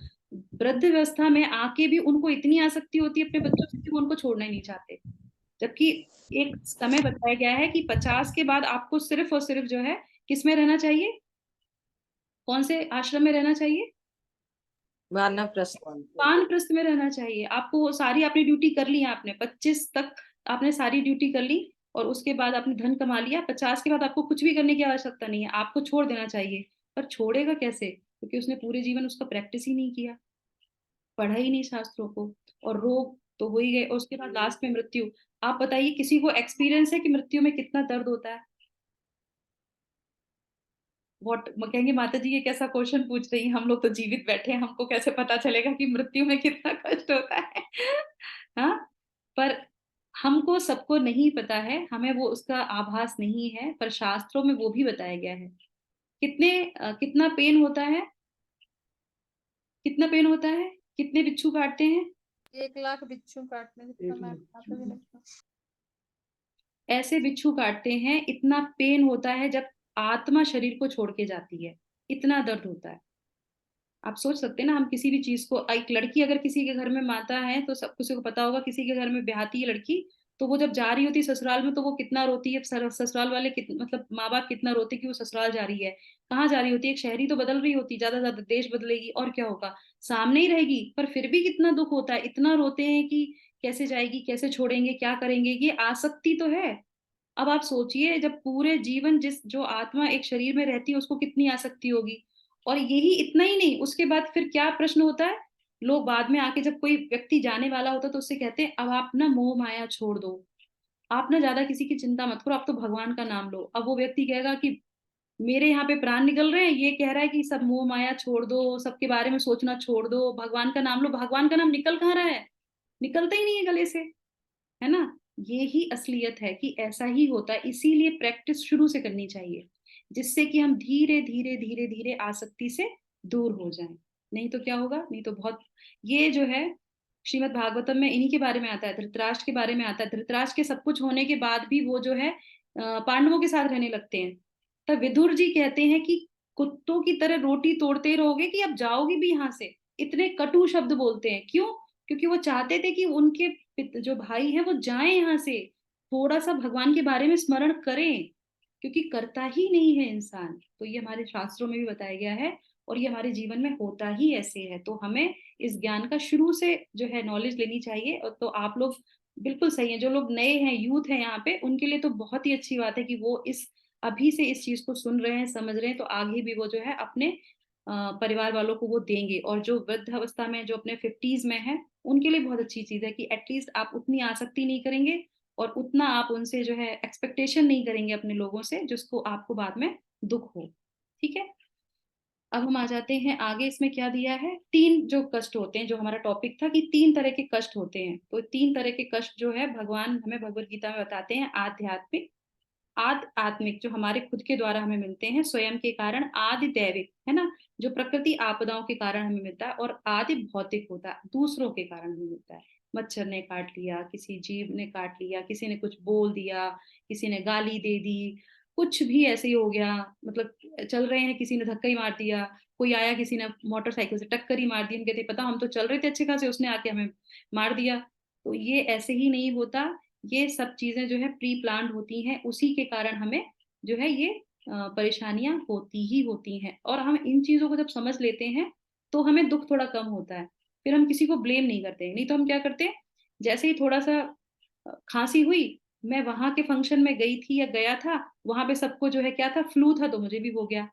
वृद्धावस्था में आके भी उनको इतनी आसक्ति होती है अपने बच्चों से कि वो उनको छोड़ना ही नहीं चाहते। जबकि एक समय बताया गया है कि 50 के बाद आपको सिर्फ और सिर्फ जो है किस में रहना चाहिए? कौन से आश्रम में रहना चाहिए? वानप्रस्थ। वानप्रस्थ में रहना चाहिए। आपको वो सारी आपने ड्यूटी कर ली है, आपने 25 तक आपने सारी ड्यूटी कर ली, और उसके बाद आपने धन कमा लिया। 50 के बाद आपको कुछ भी करने की आवश्यकता नहीं है, आपको छोड़ देना चाहिए। पर छोड़ेगा कैसे? क्योंकि उसने पूरे जीवन उसका प्रैक्टिस ही नहीं किया, पढ़ा ही नहीं शास्त्रों को। और रोग तो हो ही गए, और उसके बाद लास्ट में मृत्यु। आप बताइए किसी को एक्सपीरियंस है कि मृत्यु में कितना दर्द होता है? वॉट कहेंगे माता जी, ये कैसा क्वेश्चन पूछ रही हैं, हम लोग तो जीवित बैठे हैं, हमको कैसे पता चलेगा कि मृत्यु में कितना कष्ट होता है? हाँ, पर हमको सबको नहीं पता है, हमें वो उसका आभास नहीं है, पर शास्त्रों में वो भी बताया गया है। कितना पेन होता है, कितना पेन होता है, कितने बिच्छू काटते हैं? 1,00,000 बिच्छू काटने जितना मैं आता भी नहीं। ऐसे बिच्छू काटते हैं, इतना पेन होता है जब आत्मा शरीर को छोड़ के जाती है, इतना दर्द होता है। आप सोच सकते हैं ना, हम किसी भी चीज को, एक लड़की अगर किसी के घर में माता है तो सब किसी को पता होगा, किसी के घर में ब्याहती है लड़की, तो वो जब जा रही होती है ससुराल में तो वो कितना रोती है, ससुराल वाले मतलब माँ बाप कितना रोते कि वो ससुराल जा रही है। कहाँ जा रही होती है? एक शहरी तो बदल रही होती, ज्यादा ज्यादा देश बदलेगी और क्या होगा, सामने ही रहेगी, पर फिर भी कितना दुख होता है, इतना रोते हैं कि कैसे जाएगी, कैसे छोड़ेंगे, क्या करेंगे। ये आसक्ति तो है। अब आप सोचिए, जब पूरे जीवन जो आत्मा एक शरीर में रहती है उसको कितनी आसक्ति होगी। और यही इतना ही नहीं, उसके बाद फिर क्या प्रश्न होता है, लोग बाद में आके जब कोई व्यक्ति जाने वाला होता है तो उससे कहते हैं अब आप ना मोह माया छोड़ दो, आप ना ज्यादा किसी की चिंता मत करो, आप तो भगवान का नाम लो। अब वो व्यक्ति कहेगा कि मेरे यहाँ पे प्राण निकल रहे हैं, ये कह रहा है कि सब मोह माया छोड़ दो, सबके बारे में सोचना छोड़ दो, भगवान का नाम लो। भगवान का नाम निकल कहाँ रहा है? निकलता ही नहीं है गले से, है ना। ये ही असलियत है कि ऐसा ही होता है, इसीलिए प्रैक्टिस शुरू से करनी चाहिए, जिससे कि हम धीरे धीरे धीरे धीरे आसक्ति से दूर हो जाएं। नहीं तो क्या होगा, नहीं तो बहुत, ये जो है श्रीमद् भागवतम में इन्हीं के बारे में आता है, धृतराष्ट्र के बारे में आता है। धृतराष्ट्र के सब कुछ होने के बाद भी वो जो है पांडवों के साथ रहने लगते हैं। तब विदुर जी कहते हैं कि कुत्तों की तरह रोटी तोड़ते रहोगे कि अब जाओगे भी यहाँ से। इतने कटु शब्द बोलते हैं, क्यों? क्योंकि वो चाहते थे कि उनके जो भाई है वो जाएं यहाँ से, थोड़ा सा भगवान के बारे में स्मरण करें, क्योंकि करता ही नहीं है इंसान। तो ये हमारे शास्त्रों में भी बताया गया है और ये हमारे जीवन में होता ही ऐसे है। तो हमें इस ज्ञान का शुरू से जो है नॉलेज लेनी चाहिए। और तो आप लोग बिल्कुल सही हैं, जो लोग नए हैं, यूथ है यहाँ पे, उनके लिए तो बहुत ही अच्छी बात है कि वो इस अभी से इस चीज को सुन रहे हैं, समझ रहे हैं, तो आगे भी वो जो है अपने परिवार वालों को वो देंगे। और जो वृद्ध अवस्था में, जो अपने 50s में है, उनके लिए बहुत अच्छी चीज है कि एटलीस्ट आप उतनी आसक्ति नहीं करेंगे और उतना आप उनसे जो है एक्सपेक्टेशन नहीं करेंगे अपने लोगों से, जिसको आपको बाद में दुख हो। ठीक है, अब हम आ जाते हैं आगे। इसमें क्या दिया है, 3 जो कष्ट होते हैं, जो हमारा टॉपिक था कि 3 तरह के कष्ट होते हैं। तो 3 तरह के कष्ट जो है भगवान हमें भगवत गीता में बताते हैं। आध्यात्मिक, आत्मिक जो हमारे खुद के द्वारा हमें मिलते हैं स्वयं के कारण, आदि दैविक है ना, जो प्रकृति आपदाओं के कारण हमें मिलता है, और आदि भौतिक होता है, दूसरों के कारण हमें मिलता है। मच्छर ने काट लिया, किसी जीव ने काट लिया, किसी ने कुछ बोल दिया, किसी ने गाली दे दी, कुछ भी ऐसे ही हो गया, मतलब चल रहे हैं, किसी ने धक्का ही मार दिया, कोई आया, किसी ने मोटरसाइकिल से टक्कर ही मार दी, हम कहते पता हम तो चल रहे थे अच्छे खासे, उसने आके हमें मार दिया। तो ये ऐसे ही नहीं होता, ये सब चीजें जो है प्री प्लान्ड होती हैं, उसी के कारण हमें जो है ये परेशानियां होती ही होती हैं। और हम इन चीजों को जब समझ लेते हैं तो हमें दुख थोड़ा कम होता है, फिर हम किसी को ब्लेम नहीं करते। नहीं तो हम क्या करते हैं, जैसे ही थोड़ा सा खांसी हुई, मैं वहां के फंक्शन में गई थी या गया था, वहां पे सबको जो है क्या था, फ्लू था, तो मुझे भी हो गया।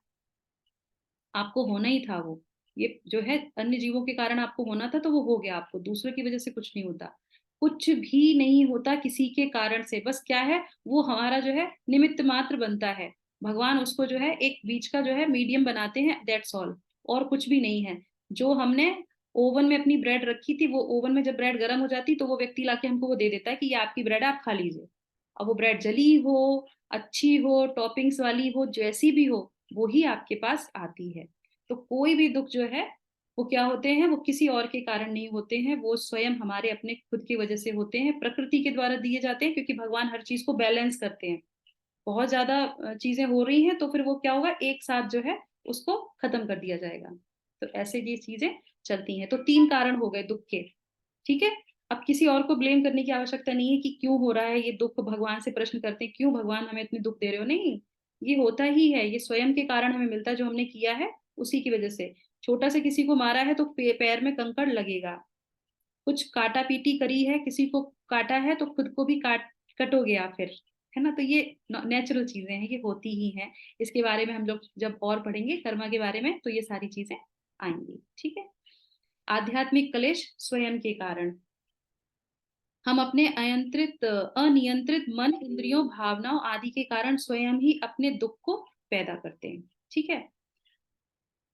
आपको होना ही था वो, ये जो है अन्य जीवों के कारण आपको होना था तो वो हो गया आपको, दूसरों की वजह से कुछ नहीं होता। कुछ भी नहीं होता किसी के कारण से, बस क्या है, वो हमारा जो है निमित्त मात्र बनता है। भगवान उसको जो है एक बीच का जो है मीडियम बनाते हैं, दैट्स ऑल, और कुछ भी नहीं है। जो हमने ओवन में अपनी ब्रेड रखी थी, वो ओवन में जब ब्रेड गर्म हो जाती तो वो व्यक्ति लाके हमको वो दे देता है कि ये आपकी ब्रेड है, आप खा लीजिए। अब वो ब्रेड जली हो, अच्छी हो, टॉपिंग्स वाली हो, जैसी भी हो, वो ही आपके पास आती है। तो कोई भी दुख जो है वो क्या होते हैं, वो किसी और के कारण नहीं होते हैं, वो स्वयं हमारे अपने खुद की वजह से होते हैं, प्रकृति के द्वारा दिए जाते हैं, क्योंकि भगवान हर चीज को बैलेंस करते हैं। बहुत ज्यादा चीजें हो रही हैं तो फिर वो क्या होगा, एक साथ जो है उसको खत्म कर दिया जाएगा। तो ऐसे ये चीजें चलती हैं। तो 3 कारण हो गए दुख के। ठीक है, अब किसी और को ब्लेम करने की आवश्यकता नहीं है कि क्यों हो रहा है ये दुख, भगवान से प्रश्न करते हैं क्यों भगवान हमें इतने दुख दे रहे हो, नहीं, ये होता ही है, ये स्वयं के कारण हमें मिलता है, जो हमने किया है उसी की वजह से। छोटा से किसी को मारा है तो पैर में कंकड़ लगेगा, कुछ काटा पीटी करी है, किसी को काटा है तो खुद को भी कटोगे आप फिर, है ना। तो ये नेचुरल चीजें हैं, ये होती ही हैं। इसके बारे में हम लोग जब और पढ़ेंगे कर्मा के बारे में तो ये सारी चीजें आएंगी। ठीक है, आध्यात्मिक क्लेश स्वयं के कारण, हम अपने अनियंत्रित मन, इंद्रियों, भावनाओं आदि के कारण स्वयं ही अपने दुख को पैदा करते हैं। ठीक है,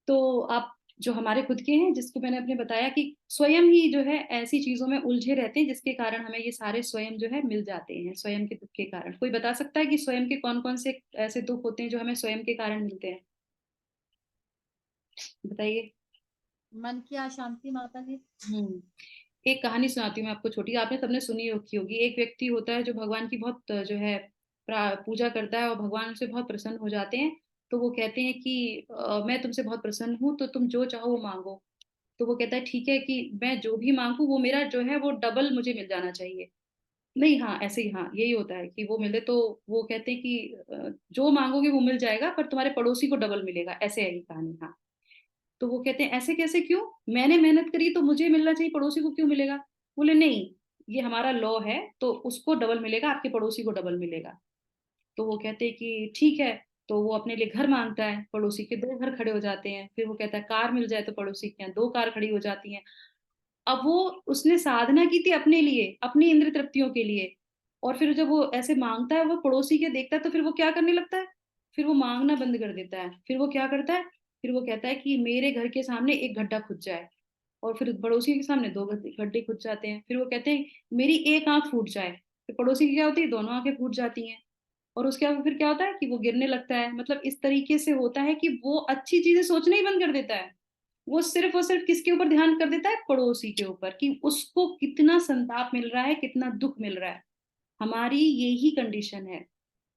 तो आप जो हमारे खुद के हैं, जिसको मैंने अपने बताया कि स्वयं ही जो है ऐसी चीजों में उलझे रहते हैं जिसके कारण हमें ये सारे स्वयं जो है मिल जाते हैं, स्वयं के दुख के कारण। कोई बता सकता है कि स्वयं के कौन कौन से ऐसे दुख होते हैं जो हमें स्वयं के कारण मिलते हैं? बताइए। मन की अशांति माता जी। एक कहानी सुनाती हूँ मैं आपको छोटी, आपने सबने सुनी रखी होगी। एक व्यक्ति होता है जो भगवान की बहुत जो है पूजा करता है और भगवान उनसे बहुत प्रसन्न हो जाते हैं। तो वो कहते हैं कि मैं तुमसे बहुत प्रसन्न हूँ, तो तुम जो चाहो वो मांगो। तो वो कहता है ठीक है कि मैं जो भी मांगू वो मेरा जो है वो डबल मुझे मिल जाना चाहिए। नहीं, हाँ ऐसे ही, हाँ यही होता है कि वो मिले तो वो कहते हैं कि जो मांगोगे वो मिल जाएगा पर तुम्हारे पड़ोसी को डबल मिलेगा, ऐसे है ये कहानी। हाँ, तो वो कहते हैं ऐसे कैसे, क्यों? मैंने मेहनत करी तो मुझे मिलना चाहिए, पड़ोसी को क्यों मिलेगा? बोले नहीं, ये हमारा लॉ है, तो उसको डबल मिलेगा, आपके पड़ोसी को डबल मिलेगा। तो वो कहते हैं कि ठीक है। तो वो अपने लिए घर मांगता है, पड़ोसी के 2 घर खड़े हो जाते हैं। फिर वो कहता है कार मिल जाए, तो पड़ोसी के यहाँ 2 कार खड़ी हो जाती हैं। अब वो उसने साधना की थी अपने लिए, अपनी इंद्र तृप्तियों के लिए। और फिर जब वो ऐसे मांगता है, वो पड़ोसी के देखता है, तो फिर वो क्या करने लगता है? फिर वो मांगना बंद कर देता है। फिर वो क्या करता है? फिर वो कहता है कि मेरे घर के सामने एक गड्ढा खुद जाए। और फिर पड़ोसी के सामने 2 गड्ढे खुद जाते हैं। फिर वो कहते हैं मेरी एक आंख फूट जाए। फिर पड़ोसी की क्या होती है? दोनों आंखें फूट जाती हैं। और उसके बाद फिर क्या होता है कि वो गिरने लगता है। मतलब इस तरीके से होता है कि वो अच्छी चीजें सोचना ही बंद कर देता है। वो सिर्फ और सिर्फ किसके ऊपर ध्यान कर देता है? पड़ोसी के ऊपर, कि उसको कितना संताप मिल रहा है, कितना दुख मिल रहा है। हमारी यही कंडीशन है।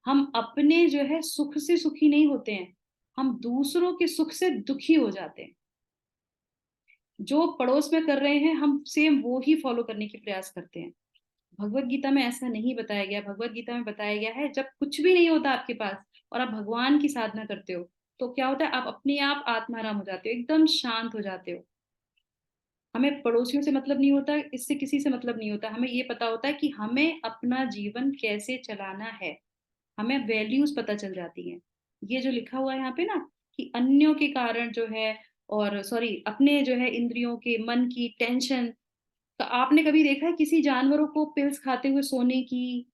हम अपने जो है सुख से सुखी नहीं होते हैं, हम दूसरों के सुख से दुखी हो जाते हैं। जो पड़ोस में कर रहे हैं हम सेम वो ही फॉलो करने की प्रयास करते हैं। भगवत गीता में ऐसा नहीं बताया गया। भगवत गीता में बताया गया है जब कुछ भी नहीं होता आपके पास और आप भगवान की साधना करते हो, तो क्या होता है? आप अपने आप आत्माराम हो जाते हो, एकदम शांत हो जाते हो। हमें पड़ोसियों से मतलब नहीं होता, इससे किसी से मतलब नहीं होता। हमें ये पता होता है कि हमें अपना जीवन कैसे चलाना है। हमें वैल्यूज पता चल जाती हैं। ये जो लिखा हुआ है यहाँ पे ना, कि अन्यों के कारण जो है, और सॉरी अपने जो है इंद्रियों के, मन की टेंशन। तो आपने कभी देखा है किसी जानवरों को पिल्स खाते हुए सोने की,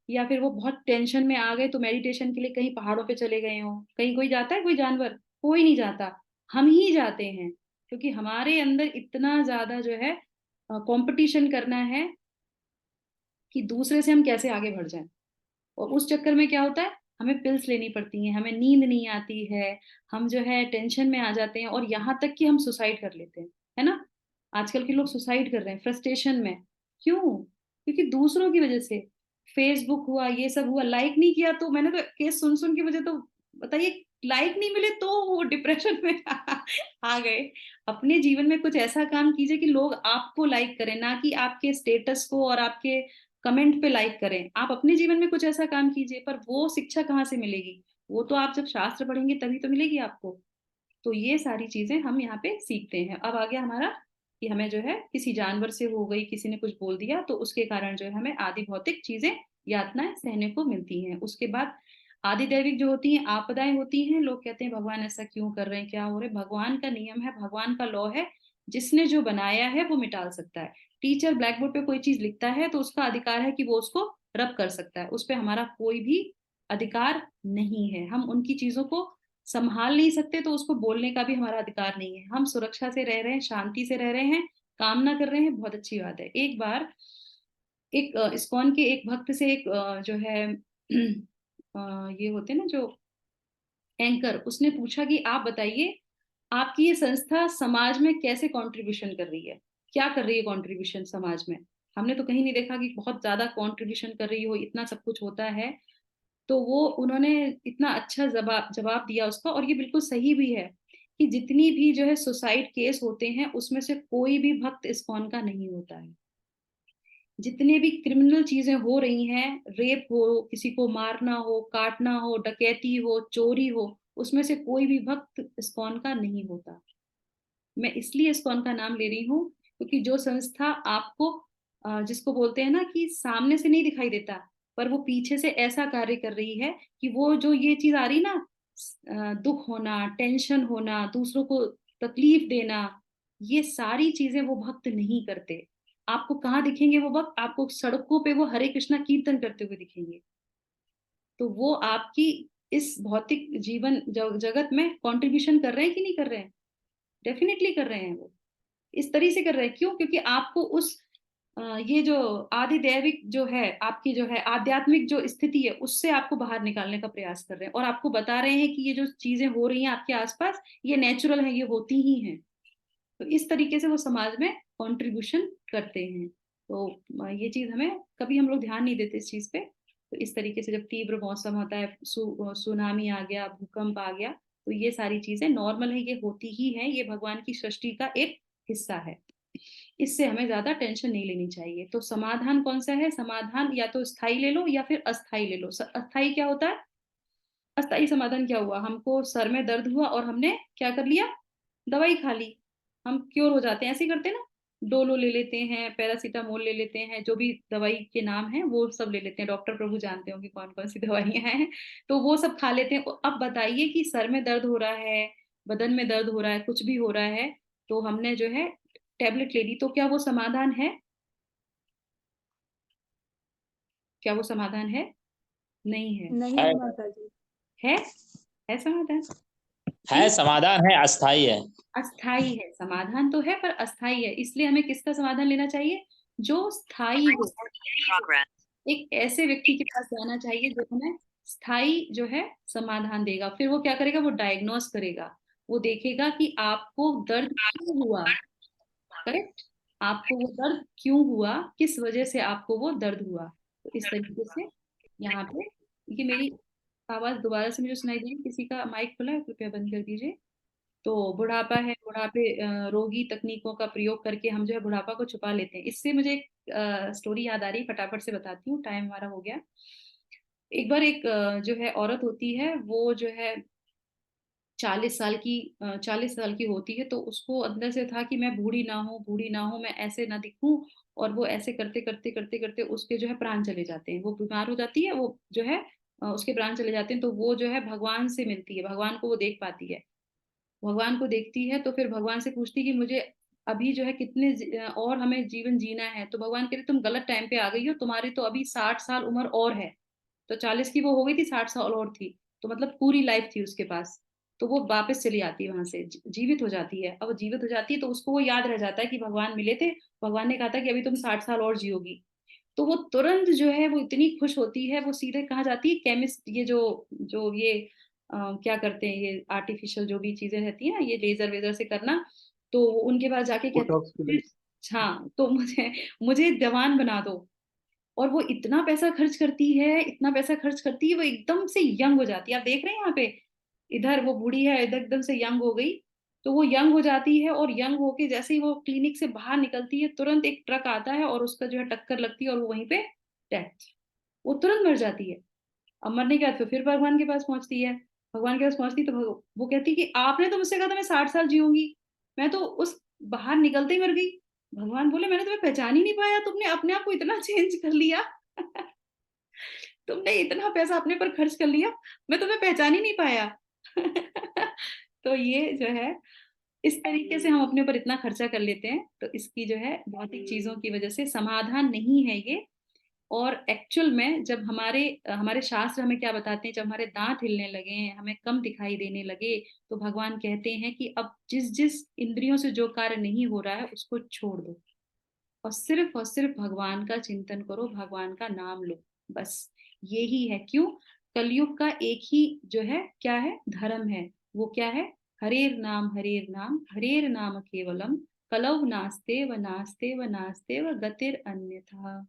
या फिर वो बहुत टेंशन में आ गए तो मेडिटेशन के लिए कहीं पहाड़ों पे चले गए हो? कहीं कोई जाता है? कोई जानवर? कोई नहीं जाता। हम ही जाते हैं, क्योंकि हमारे अंदर इतना ज्यादा जो है कंपटीशन करना है कि दूसरे से हम कैसे आगे बढ़ जाएं। और उस चक्कर में क्या होता है? हमें पिल्स लेनी पड़ती हैं, हमें नींद नहीं आती है, हम जो है टेंशन में आ जाते हैं, और यहाँ तक कि हम सुसाइड कर लेते हैं, है ना? आजकल के लोग सुसाइड कर रहे हैं फ्रस्ट्रेशन में। क्यों? क्योंकि दूसरों की वजह से। फेसबुक हुआ, ये सब हुआ, लाइक नहीं किया तो, मैंने तो केस सुन सुन की वजह तो, बताइए, लाइक नहीं मिले तो वो डिप्रेशन में आ गए। अपने जीवन में कुछ ऐसा काम कीजिए कि लोग आपको लाइक करें, ना कि आपके स्टेटस को और आपके कमेंट पे लाइक करें। आप अपने जीवन में कुछ ऐसा काम कीजिए। पर वो शिक्षा कहाँ से मिलेगी? वो तो आप जब शास्त्र पढ़ेंगे तभी तो मिलेगी आपको। तो ये सारी चीजें हम यहाँ पे सीखते हैं। अब आ गया हमारा कि हमें जो है किसी जानवर से हो गई, किसी ने कुछ बोल दिया, तो उसके कारण जो है हमें आदि भौतिक चीजें, यातनाएं सहने को मिलती हैं। उसके बाद आदि दैविक जो होती हैं, आपदाएं होती हैं। लोग कहते हैं भगवान ऐसा क्यों कर रहे हैं, क्या हो रहा है? भगवान का नियम है, भगवान का लॉ है। जिसने जो बनाया है वो मिटाल सकता है। टीचर ब्लैक बोर्ड पे कोई चीज लिखता है तो उसका अधिकार है कि वो उसको रब कर सकता है। उस पर हमारा कोई भी अधिकार नहीं है। हम उनकी चीजों को संभाल नहीं सकते, तो उसको बोलने का भी हमारा अधिकार नहीं है। हम सुरक्षा से रह रहे हैं, शांति से रह रहे हैं, कामना कर रहे हैं, बहुत अच्छी बात है। एक बार एक इस्कॉन के एक भक्त से एक जो है ये होते हैं ना जो एंकर, उसने पूछा कि आप बताइए आपकी ये संस्था समाज में कैसे कंट्रीब्यूशन कर रही है, क्या कर रही है कंट्रीब्यूशन समाज में? हमने तो कहीं नहीं देखा कि बहुत ज्यादा कंट्रीब्यूशन कर रही हो, इतना सब कुछ होता है। तो वो उन्होंने इतना अच्छा जवाब जवाब दिया उसका, और ये बिल्कुल सही भी है कि जितनी भी जो है सुसाइड केस होते हैं उसमें से कोई भी भक्त इस्कॉन का नहीं होता है। जितने भी क्रिमिनल चीजें हो रही हैं, रेप हो, किसी को मारना हो, काटना हो, डकैती हो, चोरी हो, उसमें से कोई भी भक्त इस्कॉन का नहीं होता। मैं इसलिए इस्कॉन का नाम ले रही हूँ क्योंकि जो संस्था आपको जिसको बोलते हैं ना कि सामने से नहीं दिखाई देता, पर वो पीछे से ऐसा कार्य कर रही है कि वो जो ये चीज आ रही ना, दुख होना, टेंशन होना, दूसरों को तकलीफ देना, ये सारी चीजें वो भक्त नहीं करते। आपको कहाँ दिखेंगे वो भक्त? आपको सड़कों पे वो हरे कृष्णा कीर्तन करते हुए दिखेंगे। तो वो आपकी इस भौतिक जीवन जगत में कंट्रीब्यूशन कर रहे हैं कि नहीं कर रहे हैं? डेफिनेटली कर रहे हैं वो, इस तरीके से कर रहे हैं। क्यों? क्योंकि आपको उस ये जो आदि दैविक जो है, आपकी जो है आध्यात्मिक जो स्थिति है, उससे आपको बाहर निकालने का प्रयास कर रहे हैं और आपको बता रहे हैं कि ये जो चीजें हो रही हैं आपके आसपास, ये नेचुरल है, ये होती ही हैं। तो इस तरीके से वो समाज में कंट्रीब्यूशन करते हैं। तो ये चीज हमें कभी हम लोग ध्यान नहीं देते इस चीज पे। तो इस तरीके से जब तीव्र मौसम होता है, सुनामी आ गया, भूकंप आ गया, तो ये सारी चीजें नॉर्मल है, ये होती ही है, ये भगवान की सृष्टि का एक हिस्सा है। इससे हमें ज्यादा टेंशन नहीं लेनी चाहिए। तो समाधान कौन सा है? समाधान या तो स्थायी ले लो या फिर अस्थाई ले लो। अस्थाई क्या होता है? अस्थाई समाधान क्या हुआ? हमको सर में दर्द हुआ और हमने क्या कर लिया? दवाई खा ली, हम क्योर हो जाते हैं। ऐसे ही करते हैं ना, डोलो ले लेते हैं, पैरासीटामोल ले लेते हैं, जो भी दवाई के नाम है वो सब ले लेते हैं। डॉक्टर प्रभु जानते होंगे कौन कौन सी दवाइयां हैं, तो वो सब खा लेते हैं। अब बताइए कि सर में दर्द हो रहा है, बदन में दर्द हो रहा है, कुछ भी हो रहा है, तो हमने जो है टैबलेट ले ली, तो क्या वो समाधान है? क्या वो समाधान है? नहीं है। है, माता जी। है समाधान? है समाधान है, अस्थाई है। अस्थाई है, समाधान तो है पर अस्थाई है। इसलिए हमें किसका समाधान लेना चाहिए? जो स्थायी हो। एक ऐसे व्यक्ति के पास जाना चाहिए जो हमें स्थायी जो है समाधान देगा। फिर वो क्या करेगा? वो डायग्नोस करेगा, वो देखेगा कि आपको दर्द क्यों हुआ। करेक्ट? आपको वो दर्द क्यों हुआ, किस वजह से आपको वो दर्द हुआ। तो इस तरीके से यहाँ पे, ये मेरी आवाज दोबारा से मुझे सुनाई दी, किसी का माइक खुला है? कृपया बंद कर दीजिए। तो बुढ़ापा है, बुढ़ापे रोगी तकनीकों का प्रयोग करके हम जो है बुढ़ापा को छुपा लेते हैं। इससे मुझे एक स्टोरी याद आ रही, फटाफट से बताती हूँ, टाइम हमारा हो गया। एक बार एक जो है औरत होती है, वो जो है 40 साल की होती है। तो उसको अंदर से था कि मैं बूढ़ी ना हूँ, बूढ़ी ना हूँ, मैं ऐसे ना दिखूं। और वो ऐसे करते करते करते करते उसके जो है प्राण चले जाते हैं। वो बीमार हो जाती है, वो जो है उसके प्राण चले जाते हैं। तो वो जो है भगवान से मिलती है, भगवान को वो देख पाती है। भगवान को देखती है तो फिर भगवान से पूछती कि मुझे अभी जो है कितने और हमें जीवन जीना है। तो भगवान कह रहे तुम गलत टाइम पे आ गई हो, तुम्हारी तो अभी 60 साल उम्र और है। तो 40 की वो हो गई थी, 60 साल और थी, तो मतलब पूरी लाइफ थी उसके पास। तो वो वापस चली आती है वहां से, जीवित हो जाती है। अब वो जीवित हो जाती है तो उसको वो याद रह जाता है कि भगवान मिले थे, भगवान ने कहा था कि अभी तुम 60 साल और जियोगी। तो वो तुरंत जो है वो इतनी खुश होती है, वो सीधे कहाँ जाती है? केमिस्ट, ये जो जो ये क्या करते हैं, ये आर्टिफिशियल जो भी चीजें रहती है ना, ये लेजर वेजर से करना, तो उनके पास जाके कहते हैं हाँ तो मुझे मुझे जवान बना दो। और वो इतना पैसा खर्च करती है, इतना पैसा खर्च करती है, वो एकदम से यंग हो जाती है। आप देख रहे हैं यहाँ पे, इधर वो बूढ़ी है, इधर एकदम से यंग हो गई। तो वो यंग हो जाती है और यंग होके जैसे ही वो क्लिनिक से बाहर निकलती है, तुरंत एक ट्रक आता है और उसका जो है टक्कर लगती है और वो वहीं पे डेथ, वो तुरंत मर जाती है। अब मरने के बाद फिर भगवान के पास पहुंचती है। भगवान के पास पहुंचती तो वो कहती कि आपने तो मुझसे कहा था मैं 60 साल जीऊंगी, मैं तो उस बाहर निकलते ही मर गई। भगवान बोले मैंने तुम्हें पहचान ही नहीं पाया, तुमने अपने आप को इतना चेंज कर लिया तुमने इतना पैसा अपने पर खर्च कर लिया, मैं तुम्हें पहचान ही नहीं पाया तो ये जो है, इस तरीके से हम अपने ऊपर इतना खर्चा कर लेते हैं। तो इसकी जो है भौतिक चीजों की वजह से समाधान नहीं है ये। और एक्चुअल में जब हमारे हमारे शास्त्र हमें क्या बताते हैं, जब हमारे दांत हिलने लगे, हमें कम दिखाई देने लगे, तो भगवान कहते हैं कि अब जिस जिस इंद्रियों से जो कार्य नहीं हो रहा है उसको छोड़ दो और सिर्फ भगवान का चिंतन करो, भगवान का नाम लो, बस यही है। क्यों? कलयुग का एक ही जो है क्या है, धर्म है। वो क्या है? हरेर नाम हरेर नाम केवलम, कलौ नास्ते व नास्ते व नास्ते व गतिर अन्यथा।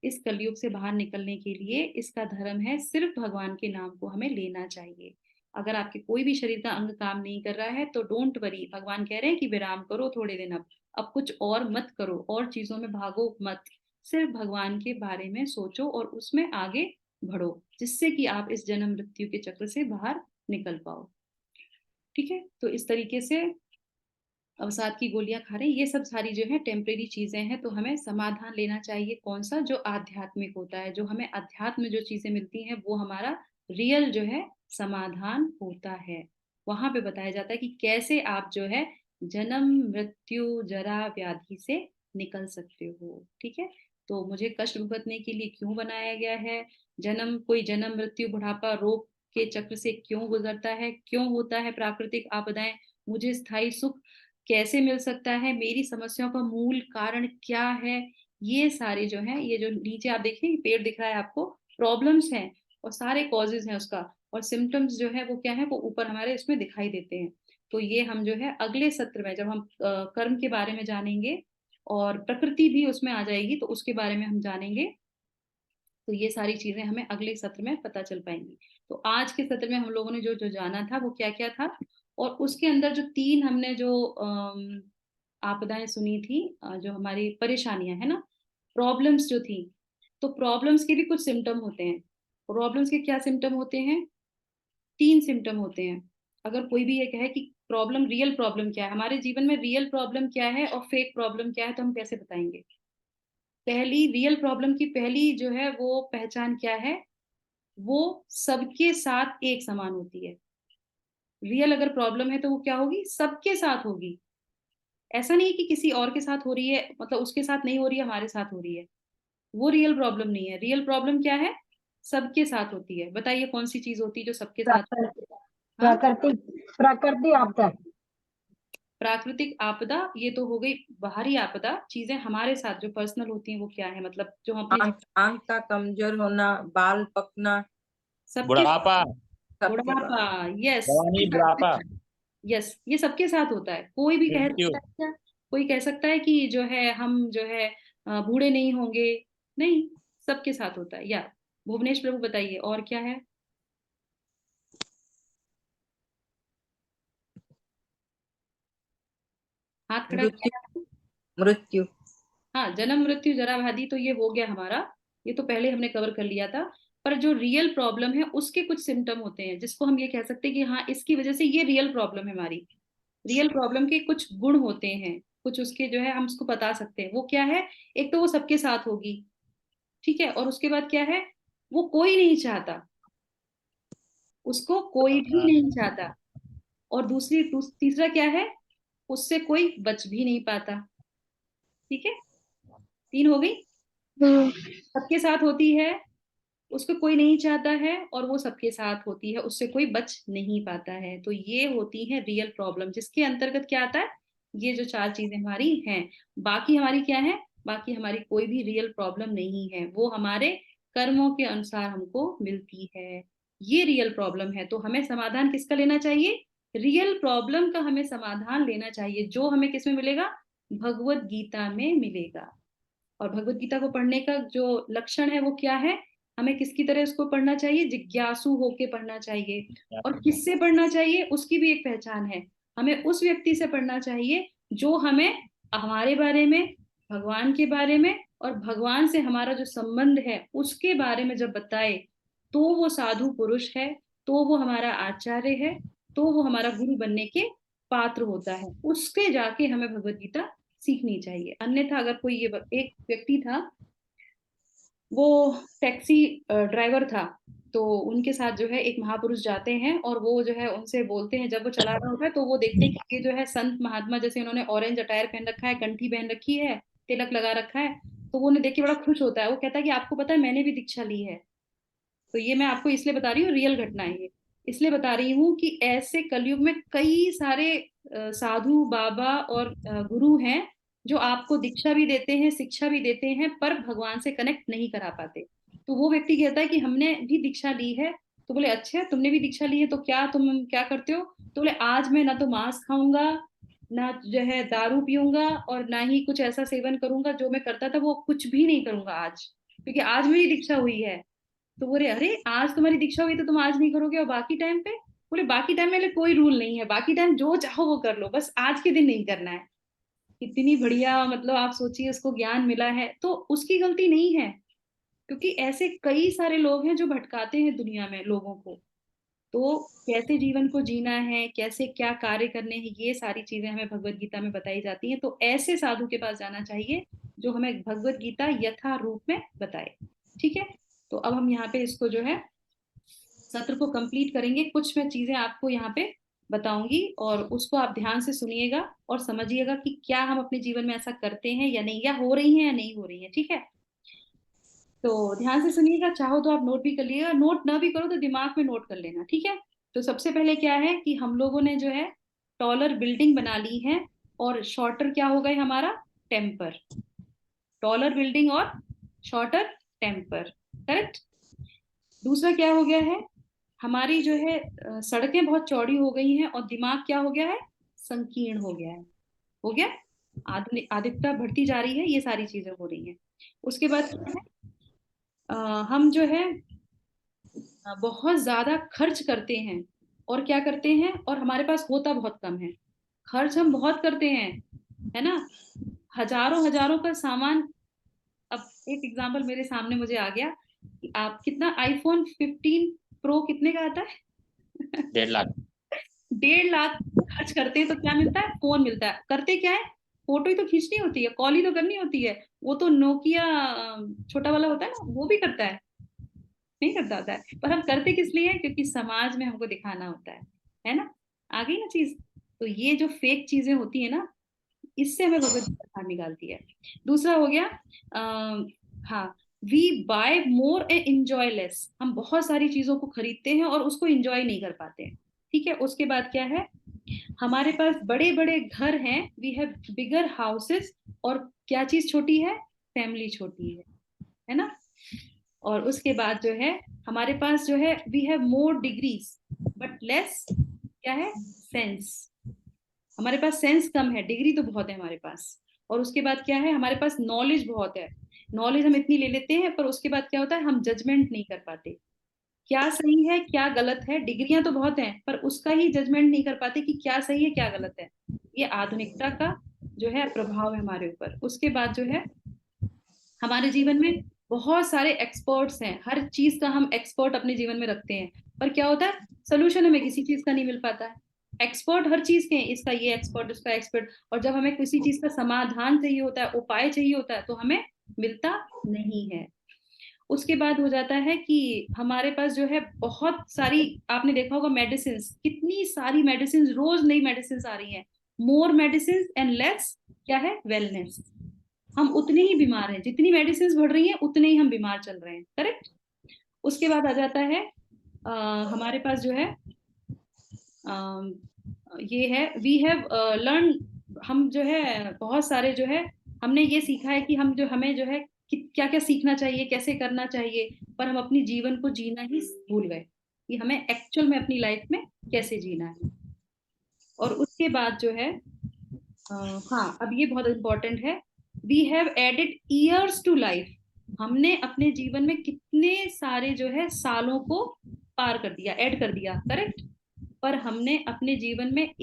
इस कलयुग से बाहर निकलने के लिए इसका धर्म है, सिर्फ भगवान के नाम को हमें लेना चाहिए। अगर आपके कोई भी शरीर का अंग काम नहीं कर रहा है तो डोंट वरी, भगवान कह रहे हैं कि विराम करो थोड़े दिन, अब कुछ और मत करो, और चीजों में भागो मत, सिर्फ भगवान के बारे में सोचो और उसमें आगे बढ़ो, जिससे कि आप इस जन्म मृत्यु के चक्र से बाहर निकल पाओ। ठीक है? तो इस तरीके से अवसाद की गोलियां खा रहे हैं, ये सब सारी जो है टेम्परेरी चीजें हैं। तो हमें समाधान लेना चाहिए कौन सा? जो आध्यात्मिक होता है, जो हमें अध्यात्म में जो चीजें मिलती हैं वो हमारा रियल जो है समाधान होता है। वहां पे बताया जाता है कि कैसे आप जो है जन्म मृत्यु जरा व्याधि से निकल सकते हो। ठीक है? तो मुझे कष्ट भुगतने के लिए क्यों बनाया गया है? कोई जन्म मृत्यु बुढ़ापा रोग के चक्र से क्यों गुजरता है? क्यों होता है प्राकृतिक आपदाएं? मुझे स्थायी सुख कैसे मिल सकता है, मेरी समस्याओं का मूल कारण क्या है, ये सारे जो है, ये जो नीचे आप देखिए पेड़ दिख रहा है आपको, प्रॉब्लम्स हैं और सारे कॉजेज हैं उसका, और सिम्टम्स जो है वो क्या है, वो ऊपर हमारे इसमें दिखाई देते हैं। तो ये हम जो है अगले सत्र में जब हम कर्म के बारे में जानेंगे और प्रकृति भी उसमें आ जाएगी तो उसके बारे में हम जानेंगे, तो ये सारी चीजें हमें अगले सत्र में पता चल पाएंगी। तो आज के सत्र में हम लोगों ने जो जो जाना था वो क्या क्या था, और उसके अंदर जो 3 हमने जो आपदाएं सुनी थी, जो हमारी परेशानियां है ना, प्रॉब्लम्स जो थी, तो प्रॉब्लम्स के भी कुछ सिम्टम होते हैं। प्रॉब्लम्स के क्या सिम्टम होते हैं? 3 सिम्टम होते हैं। अगर कोई भी ये कहे कि प्रॉब्लम, रियल प्रॉब्लम क्या है हमारे जीवन में, रियल प्रॉब्लम क्या है और फेक प्रॉब्लम क्या है, तो हम कैसे बताएंगे? पहली रियल प्रॉब्लम की पहली जो है वो पहचान क्या है, वो सबके साथ एक समान होती है। रियल अगर प्रॉब्लम है तो वो क्या होगी, सबके साथ होगी। ऐसा नहीं कि किसी और के साथ हो रही है, मतलब उसके साथ नहीं हो रही है, हमारे साथ हो रही है, वो रियल प्रॉब्लम नहीं है। रियल प्रॉब्लम क्या है, सबके साथ होती है। बताइए कौन सी चीज होती है जो सबके साथ? हाँ, प्राकृतिक आपदा। प्राकृतिक आपदा ये तो हो गई बाहरी आपदा। चीजें हमारे साथ जो पर्सनल होती हैं वो क्या है, मतलब जो हम अपने आंख का कमजोर होना, बाल पकना, सबके, बुढ़ापा, बुढ़ापा, यस, जवानी, बुढ़ापा, यस, ये सबके साथ होता है। कोई भी कह मृत्यु। सकता है क्या, कोई कह सकता है कि जो है हम जो है बूढ़े नहीं होंगे? नहीं, सबके साथ होता है। या भुवनेश प्रभु बताइए और क्या है? हाथ खड़ा मृत्यु, किया। मृत्यु। हाँ, जन्म मृत्यु जरा व्याधि तो ये हो गया हमारा, ये तो पहले हमने कवर कर लिया था। पर जो रियल प्रॉब्लम है उसके कुछ सिम्टम होते हैं जिसको हम ये कह सकते हैं कि हाँ इसकी वजह से ये रियल प्रॉब्लम है हमारी। रियल प्रॉब्लम के कुछ गुण होते हैं, कुछ उसके जो है हम उसको बता सकते हैं। वो क्या है? एक तो वो सबके साथ होगी, ठीक है, और उसके बाद क्या है, वो कोई नहीं चाहता, उसको कोई भी नहीं चाहता, और तीसरा क्या है, उससे कोई बच भी नहीं पाता। ठीक है, 3 हो गई। सबके साथ होती है, उसको कोई नहीं चाहता है, और वो सबके साथ होती है, उससे कोई बच नहीं पाता है। तो ये होती है रियल प्रॉब्लम, जिसके अंतर्गत क्या आता है, ये जो 4 चीजें हमारी हैं। बाकी हमारी क्या है, बाकी हमारी कोई भी रियल प्रॉब्लम नहीं है, वो हमारे कर्मों के अनुसार हमको मिलती है। ये रियल प्रॉब्लम है। तो हमें समाधान किसका लेना चाहिए? रियल प्रॉब्लम का हमें समाधान लेना चाहिए, जो हमें किसमें मिलेगा? भगवत गीता में मिलेगा। और भगवत गीता को पढ़ने का जो लक्षण है वो क्या है? हमें किसकी तरह उसको पढ़ना चाहिए? जिज्ञासु होके पढ़ना चाहिए। और किससे पढ़ना चाहिए उसकी भी एक पहचान है। हमें उस व्यक्ति से पढ़ना चाहिए जो हमें हमारे बारे में, भगवान के बारे में और भगवान से हमारा जो संबंध है उसके बारे में जब बताए, तो वो साधु पुरुष है, तो वो हमारा आचार्य है, तो वो हमारा गुरु बनने के पात्र होता है। उसके जाके हमें भगवत गीता सीखनी चाहिए। अन्यथा अगर कोई ये एक व्यक्ति था, वो टैक्सी ड्राइवर था, तो उनके साथ जो है एक महापुरुष जाते हैं और वो जो है उनसे बोलते हैं, जब वो चला रहा होता है तो वो देखते हैं कि ये जो है संत महात्मा, जैसे उन्होंने ऑरेंज अटायर पहन रखा है, कंठी पहन रखी है, तिलक लगा रखा है, तो वो उन्हें देख के बड़ा खुश होता है। वो कहता है कि आपको पता है मैंने भी दीक्षा ली है। तो ये मैं आपको इसलिए बता रही हूँ, रियल घटना है ये, इसलिए बता रही हूँ कि ऐसे कलयुग में कई सारे साधु बाबा और गुरु हैं जो आपको दीक्षा भी देते हैं, शिक्षा भी देते हैं, पर भगवान से कनेक्ट नहीं करा पाते। तो वो व्यक्ति कहता है कि हमने भी दीक्षा ली है। तो बोले अच्छा तुमने भी दीक्षा ली है, तो क्या तुम क्या करते हो? तो बोले आज मैं ना तो मांस खाऊंगा, ना जो है दारू पीऊंगा, और ना ही कुछ ऐसा सेवन करूंगा जो मैं करता था, वो कुछ भी नहीं करूंगा आज, क्योंकि आज मेरी दीक्षा हुई है। तो बोले अरे आज तुम्हारी दीक्षा हुई तो तुम आज नहीं करोगे, और बाकी टाइम पे? बोले बाकी टाइम में कोई रूल नहीं है, बाकी टाइम जो चाहो वो कर लो, बस आज के दिन नहीं करना है। कितनी बढ़िया, मतलब आप सोचिए उसको ज्ञान मिला है, तो उसकी गलती नहीं है, क्योंकि ऐसे कई सारे लोग हैं जो भटकाते हैं दुनिया में लोगों को। तो कैसे जीवन को जीना है, कैसे क्या कार्य करने हैं, ये सारी चीजें हमें भगवत गीता में बताई जाती हैं। तो ऐसे साधु के पास जाना चाहिए जो हमें भगवत गीता यथा रूप में बताए। ठीक है, तो अब हम यहाँ पे इसको जो है सत्र को कंप्लीट करेंगे। कुछ मैं चीजें आपको यहाँ पे बताऊंगी और उसको आप ध्यान से सुनिएगा और समझिएगा कि क्या हम अपने जीवन में ऐसा करते हैं या नहीं, या हो रही हैं या नहीं हो रही हैं। ठीक है, तो ध्यान से सुनिएगा। चाहो तो आप नोट भी कर लीजिएगा, नोट ना भी करो तो दिमाग में नोट कर लेना। ठीक है, तो सबसे पहले क्या है कि हम लोगों ने जो है टॉलर बिल्डिंग बना ली है, और शॉर्टर क्या हो गए हमारा टेम्पर। टॉलर बिल्डिंग और शॉर्टर टेम्पर, करेक्ट। दूसरा क्या हो गया है, हमारी जो है सड़कें बहुत चौड़ी हो गई हैं, और दिमाग क्या हो गया है, संकीर्ण हो गया है। हो गया, आधुनिकता बढ़ती जा रही है, ये सारी चीजें हो रही हैं। उसके बाद क्या है, हम जो है बहुत ज्यादा खर्च करते हैं, और क्या करते हैं, और हमारे पास होता बहुत कम है। खर्च हम बहुत करते हैं, है ना, हजारों हजारों का सामान। अब एक एग्जांपल मेरे सामने मुझे आ गया कि आप कितना आईफोन 15 प्रो कितने का आता है 1.5 लाख। 1.5 लाख खर्च करते हैं, तो क्या मिलता है, फोन मिलता है। करते क्या है, फोटो ही तो खींचनी होती है, कॉल ही तो करनी होती है। वो तो नोकिया छोटा वाला होता है ना, वो भी करता है, नहीं करता होता है, पर हम करते किस लिए है, क्योंकि समाज में हमको दिखाना होता है ना। आ गई ना चीज। तो ये जो फेक चीजें होती है ना, इससे हमें भगवत गीता बाहर निकालती है। दूसरा हो गया हाँ, we buy more and enjoy less. हम बहुत सारी चीजों को खरीदते हैं और उसको इंजॉय नहीं कर पाते हैं, ठीक है। उसके बाद क्या है, हमारे पास बड़े बड़े घर हैं, वी हैव बिगर हाउसेस, और क्या चीज छोटी है, फैमिली छोटी है ना। और उसके बाद जो है हमारे पास जो है, we have more degrees but less क्या है, सेंस। हमारे पास सेंस कम है, डिग्री तो बहुत है हमारे पास। और उसके बाद क्या है, हमारे पास नॉलेज बहुत है, नॉलेज हम इतनी ले लेते हैं, पर उसके बाद क्या होता है, हम जजमेंट नहीं कर पाते, क्या सही है क्या गलत है। डिग्रियां तो बहुत हैं, पर उसका ही जजमेंट नहीं कर पाते कि क्या सही है क्या गलत है। ये आधुनिकता का जो है प्रभाव है हमारे ऊपर। उसके बाद जो है हमारे जीवन में बहुत सारे एक्सपर्ट्स हैं, हर चीज का हम एक्सपर्ट अपने जीवन में रखते हैं, पर क्या होता है, सोल्यूशन हमें किसी चीज का नहीं मिल पाता है। एक्सपर्ट हर चीज के हैं, इसका ये एक्सपर्ट उसका एक्सपर्ट, और जब हमें किसी चीज का समाधान चाहिए होता है, उपाय चाहिए होता है, तो हमें मिलता नहीं है। उसके बाद हो जाता है कि हमारे पास जो है बहुत सारी, आपने देखा होगा मेडिसिन, कितनी सारी मेडिसिन, रोज नई मेडिसिन आ रही हैं। मोर मेडिसिन एंड लेस क्या है, वेलनेस। हम उतने ही बीमार हैं, जितनी मेडिसिन बढ़ रही हैं उतने ही हम बीमार चल रहे हैं, करेक्ट। उसके बाद आ जाता है हमारे पास जो है ये है, वी हैव लर्न। हम जो है बहुत सारे जो है हमने ये सीखा है कि हम जो, हमें जो है क्या क्या सीखना चाहिए, कैसे करना चाहिए, पर हम अपनी जीवन को जीना ही भूल गए कि हमें एक्चुअल में अपनी लाइफ में कैसे जीना है। और उसके बाद जो है हाँ, अब ये बहुत इंपॉर्टेंट है, we have added years to life. हमने अपने जीवन में कितने सारे जो है सालों को पार कर दिया, ऐड कर दिया, करेक्ट। पर हमने अपने जीवन में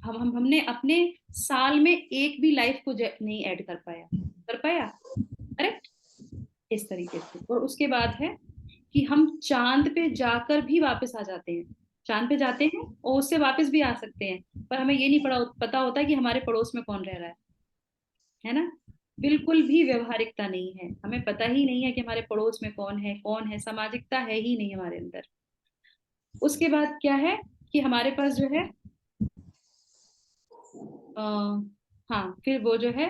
हमने अपने साल में एक भी लाइफ को नहीं ऐड कर पाया, करेक्ट, इस तरीके से। और उसके बाद है कि हम चांद पे जाकर भी वापस आ जाते हैं, चांद पे जाते हैं और उससे वापस भी आ सकते हैं, पर हमें ये नहीं पता होता कि हमारे पड़ोस में कौन रह रहा है ना। बिल्कुल भी व्यवहारिकता नहीं है, हमें पता ही नहीं है कि हमारे पड़ोस में कौन है, सामाजिकता है ही नहीं हमारे अंदर। उसके बाद क्या है कि हमारे पास जो है हाँ, फिर वो जो है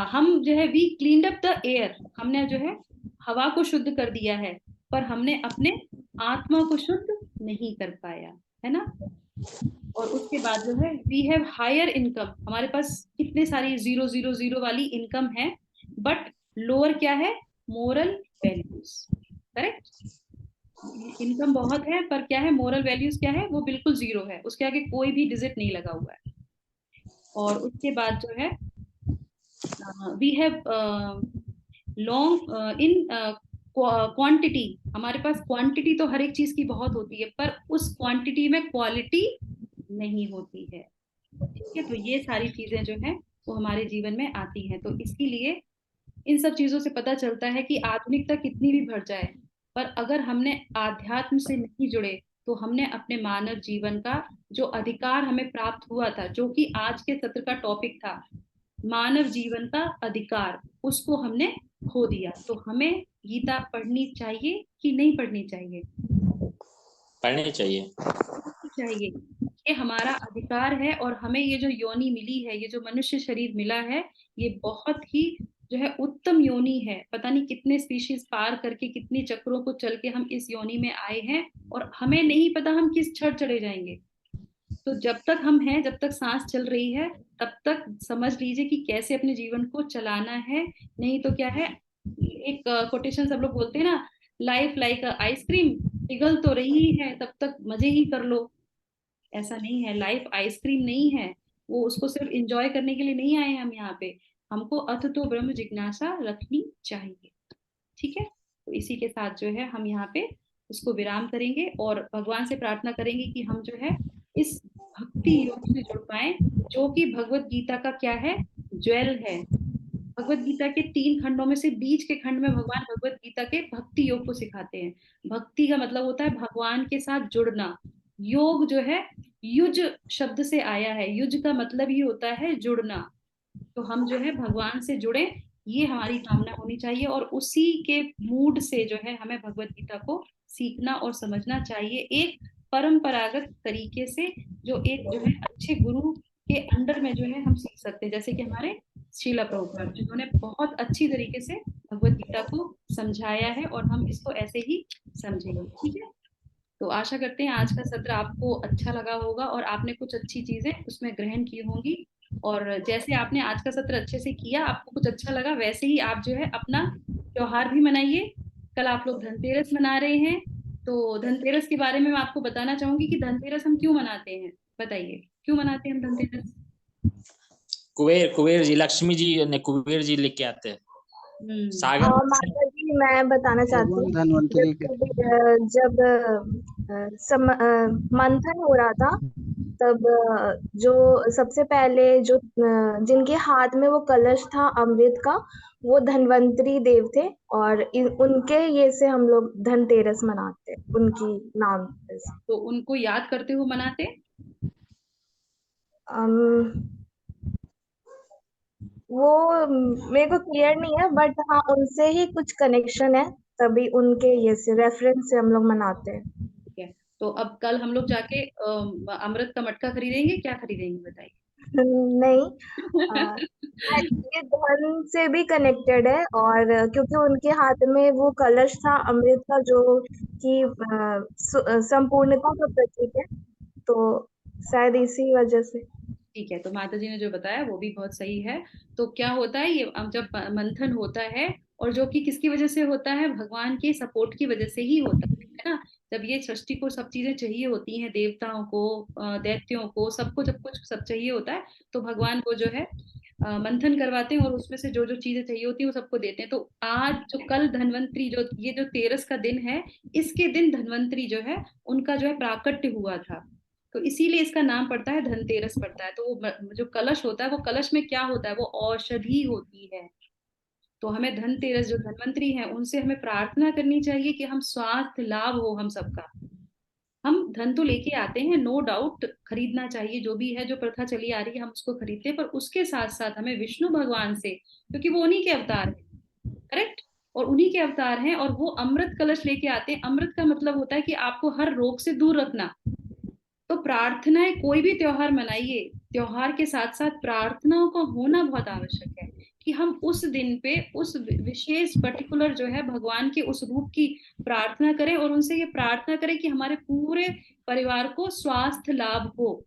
हम जो है we cleaned up the air. हमने जो है हवा को शुद्ध कर दिया है, पर हमने अपने आत्मा को शुद्ध नहीं कर पाया, है ना। और उसके बाद जो है वी हैव हायर इनकम। हमारे पास कितने सारी 0 वाली इनकम है, बट लोअर क्या है, मोरल वैल्यूज, करेक्ट। इनकम बहुत है, पर क्या है, मोरल वैल्यूज क्या है, वो बिल्कुल 0 है, उसके आगे कोई भी डिजिट नहीं लगा हुआ है। और उसके बाद जो है we have long in quantity. हमारे पास क्वांटिटी तो हर एक चीज की बहुत होती है, पर उस क्वांटिटी में क्वालिटी नहीं होती है, ठीक है। तो ये सारी चीजें जो है वो हमारे जीवन में आती हैं। तो इसके लिए इन सब चीजों से पता चलता है कि आधुनिकता कितनी भी बढ़ जाए, पर अगर हमने आध्यात्म से नहीं जुड़े, तो हमने अपने मानव जीवन का जो अधिकार हमें प्राप्त हुआ था, जो कि आज के सत्र का टॉपिक था, मानव जीवन का अधिकार, उसको हमने खो दिया। तो हमें गीता पढ़नी चाहिए कि नहीं पढ़नी चाहिए? पढ़नी चाहिए। चाहिए, ये हमारा अधिकार है। और हमें ये जो योनि मिली है, ये जो मनुष्य शरीर मिला है, ये बहुत ही जो है उत्तम योनि है। पता नहीं कितने स्पीशीज पार करके, कितनी चक्रों को चल के हम इस योनि में आए हैं, और हमें नहीं पता हम किस क्षण चले जाएंगे। तो जब तक हम हैं, जब तक सांस चल रही है, तब तक समझ लीजिए कि कैसे अपने जीवन को चलाना है। नहीं तो क्या है, एक कोटेशन सब लोग बोलते हैं ना, लाइफ लाइक आइसक्रीम, पिघल तो रही है, तब तक मजे ही कर लो। ऐसा नहीं है, लाइफ आइसक्रीम नहीं है। वो उसको सिर्फ एंजॉय करने के लिए नहीं आए हैं हम यहाँ पे, हमको अथ तो ब्रह्म जिज्ञासा रखनी चाहिए। ठीक है, तो इसी के साथ जो है हम यहाँ पे उसको विराम करेंगे और भगवान से प्रार्थना करेंगे कि हम जो है इस भक्ति योग से जुड़ पाए, जो कि भगवत गीता का क्या है, ज्वेल है। भगवत गीता के 3 खंडों में से बीच के खंड में भगवान भगवत गीता के भक्ति योग को सिखाते हैं। भक्ति का मतलब होता है भगवान के साथ जुड़ना। योग जो है युज शब्द से आया है, युज का मतलब ही होता है जुड़ना। तो हम जो है भगवान से जुड़े, ये हमारी कामना होनी चाहिए, और उसी के मूड से जो है हमें भगवत गीता को सीखना और समझना चाहिए, एक परंपरागत तरीके से, जो एक जो है अच्छे गुरु के अंडर में जो है हम सीख सकते हैं। जैसे कि हमारे श्रीला प्रभुपाद जिन्होंने बहुत अच्छी तरीके से भगवत गीता को समझाया है, और हम इसको ऐसे ही समझेंगे। ठीक है, तो आशा करते हैं आज का सत्र आपको अच्छा लगा होगा और आपने कुछ अच्छी चीजें उसमें ग्रहण की होंगी। और जैसे आपने आज का सत्र अच्छे से किया, आपको कुछ अच्छा लगा, वैसे ही आप जो है अपना त्योहार भी मनाइए। कल आप लोग धनतेरस मना रहे हैं, तो धनतेरस के बारे में मैं आपको बताना चाहूंगी कि धनतेरस हम क्यों मनाते हैं। बताइए क्यों मनाते हैं हम धनतेरस? कुबेर जी, लक्ष्मी जी ने कुबेर जी लेके आते हैं सागर माता जी, मैं बताना चाहती हूँ, धन्वंतरी जब मंथन हो रहा था, तब जो सबसे पहले जो जिनके हाथ में वो कलश था अमृत का, वो धन्वंतरी देव थे, और उनके ये से हम लोग धनतेरस मनाते हैं, उनकी नाम से। तो उनको याद करते हुए मनाते? वो मेरे को क्लियर नहीं है, बट हाँ उनसे ही कुछ कनेक्शन है, तभी उनके ये से रेफरेंस से हम लोग मनाते हैं। ठीक है, तो अब कल हम लोग जाके अमृत का मटका खरीदेंगे, क्या खरीदेंगे बताइए? नहीं, ये धन से भी कनेक्टेड है, और क्योंकि उनके हाथ में वो कलश था अमृत का, जो कि संपूर्णता का प्रतीक है, तो शायद इसी वजह से। ठीक है, तो माता जी ने जो बताया वो भी बहुत सही है। तो क्या होता है, ये जब मंथन होता है, और जो कि किसकी वजह से होता है, भगवान के सपोर्ट की वजह से ही होता है ना। जब ये सृष्टि को सब चीजें चाहिए होती हैं, देवताओं को, दैत्यों को, सबको जब कुछ सब चाहिए होता है, तो भगवान को जो है मंथन करवाते हैं, और उसमें से जो जो चीजें चाहिए होती है वो सबको देते हैं। तो आज जो कल धन्वंतरी, जो ये जो 13 का दिन है, इसके दिन धन्वंतरी जो है उनका जो है प्राकट्य हुआ था, तो इसीलिए इसका नाम पड़ता है धनतेरस पड़ता है। तो वो जो कलश होता है, वो कलश में क्या होता है, वो औषधि होती है। तो हमें धनतेरस, जो धन्वंतरी है, उनसे हमें प्रार्थना करनी चाहिए कि हम स्वास्थ्य लाभ हो हम सबका। हम धन तो लेके आते हैं, नो डाउट, खरीदना चाहिए, जो भी है, जो प्रथा चली आ रही है हम उसको खरीदते हैं, पर उसके साथ साथ हमें विष्णु भगवान से, क्योंकि वो उन्हीं के अवतार है, करेक्ट, और उन्हीं के अवतार हैं, और वो अमृत कलश लेके आते हैं। अमृत का मतलब होता है कि आपको हर रोग से दूर रखना। तो प्रार्थनाएं, कोई भी त्योहार मनाइए, त्योहार के साथ साथ प्रार्थनाओं का होना बहुत आवश्यक है, कि हम उस दिन पे उस विशेष पर्टिकुलर जो है भगवान के उस रूप की प्रार्थना करें, और उनसे ये प्रार्थना करें कि हमारे पूरे परिवार को स्वास्थ्य लाभ हो,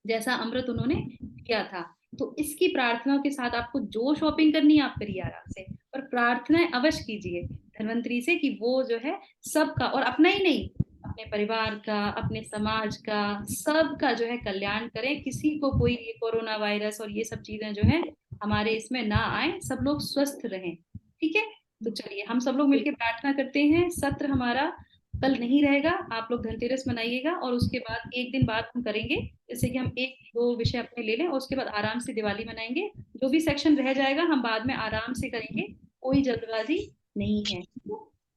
जैसा अमृत उन्होंने किया था। तो इसकी प्रार्थनाओं के साथ आपको जो शॉपिंग करनी है आप करिए आराम से, पर प्रार्थनाएं अवश्य कीजिए धन्वंतरी से कि वो जो है सबका, और अपना ही नहीं, अपने परिवार का, अपने समाज का, सबका जो है कल्याण करें। किसी को कोई ये कोरोना वायरस और ये सब चीजें जो है हमारे इसमें ना आए, सब लोग स्वस्थ रहें। ठीक है, तो चलिए हम सब लोग मिलकर प्रार्थना करते हैं। सत्र हमारा कल नहीं रहेगा, आप लोग धनतेरस मनाइएगा, और उसके बाद एक दिन बाद हम करेंगे, जैसे कि हम 1-2 विषय अपने ले लें, और उसके बाद आराम से दिवाली मनाएंगे। जो भी सेक्शन रह जाएगा हम बाद में आराम से करेंगे, कोई जल्दबाजी नहीं है।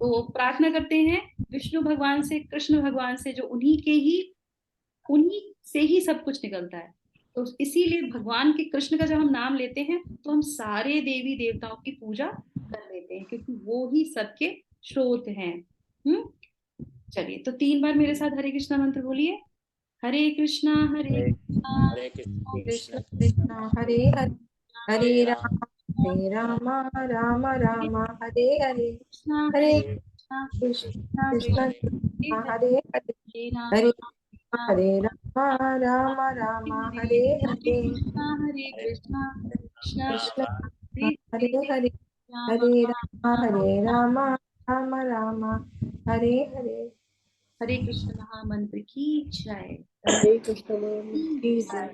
तो प्रार्थना करते हैं विष्णु भगवान से, कृष्ण भगवान से, जो उन्हीं से ही सब कुछ निकलता है। तो इसीलिए भगवान के, कृष्ण का जब हम नाम लेते हैं तो हम सारे देवी देवताओं की पूजा कर लेते हैं, क्योंकि वो ही सबके स्रोत हैं। चलिए, तो 3 बार मेरे साथ हरे कृष्णा मंत्र बोलिए। हरे कृष्णा कृष्ण कृष्ण हरे हरे, हरे राम राम राम हरे हरे, हरे कृष्ण कृष्ण कृष्ण हरे हरे, हरे हरे राम राम राम हरे हरे हरे कृष्णा कृष्णा कृष्ण हरे हरे हरे राम हरे राम राम राम हरे हरे। हरे कृष्ण महामंत्र की जय। हरे कृष्ण की जय।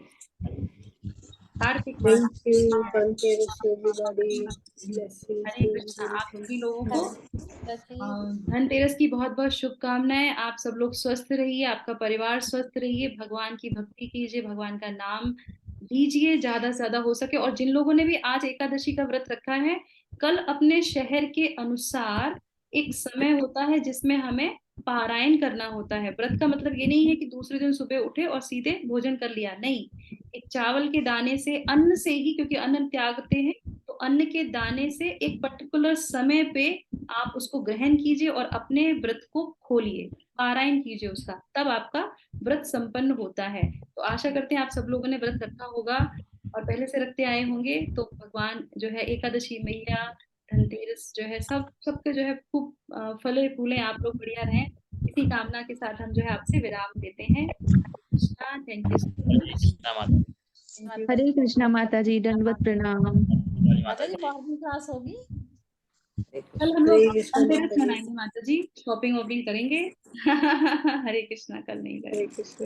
Kartik Thank mass you, Dhanteras to everybody. Blessings Hare to Krishna everybody. आप सभी लोगों को जैसे धनतेरस की बहुत बहुत शुभकामनाएं। आप सब लोग स्वस्थ रहिए, आपका परिवार स्वस्थ रहिए, भगवान की भक्ति कीजिए, भगवान का नाम लीजिए ज्यादा से ज्यादा हो सके। और जिन लोगों ने भी आज एकादशी का व्रत रखा है, कल अपने शहर के अनुसार एक समय होता है जिसमें हमें पारायण करना होता है। व्रत का मतलब ये नहीं है कि दूसरे दिन सुबह उठे और सीधे भोजन कर लिया, नहीं। एक चावल के दाने से, अन्न से ही, क्योंकि अन्न त्यागते हैं, तो अन्न के दाने से एक पर्टिकुलर समय पे आप उसको ग्रहण कीजिए और अपने व्रत को खोलिए, पारायण कीजिए उसका, तब आपका व्रत संपन्न होता है। तो आशा करते हैं आप सब लोगों ने व्रत रखा होगा और पहले से रखते आए होंगे। तो भगवान जो है, एकादशी मैया, धनतेरस जो है, सबके जो है खूब फले फूले, आप लोग बढ़िया रहें, इसी कामना के साथ हम जो है आपसे विराम देते हैं। Thank you so Hare much. Krishna माता। हरे कृष्णा माता जी, दंडवत प्रणाम। हरे माता माता जी जी। मॉर्निंग क्लास होगी। कल हम लोग हरे कृष्ण धनतेरस माता जी। मनाएंगे माता जी, शॉपिंग वॉपिंग करेंगे। हरे कृष्णा, कल नहीं हरे करेंगे। कृष्ण।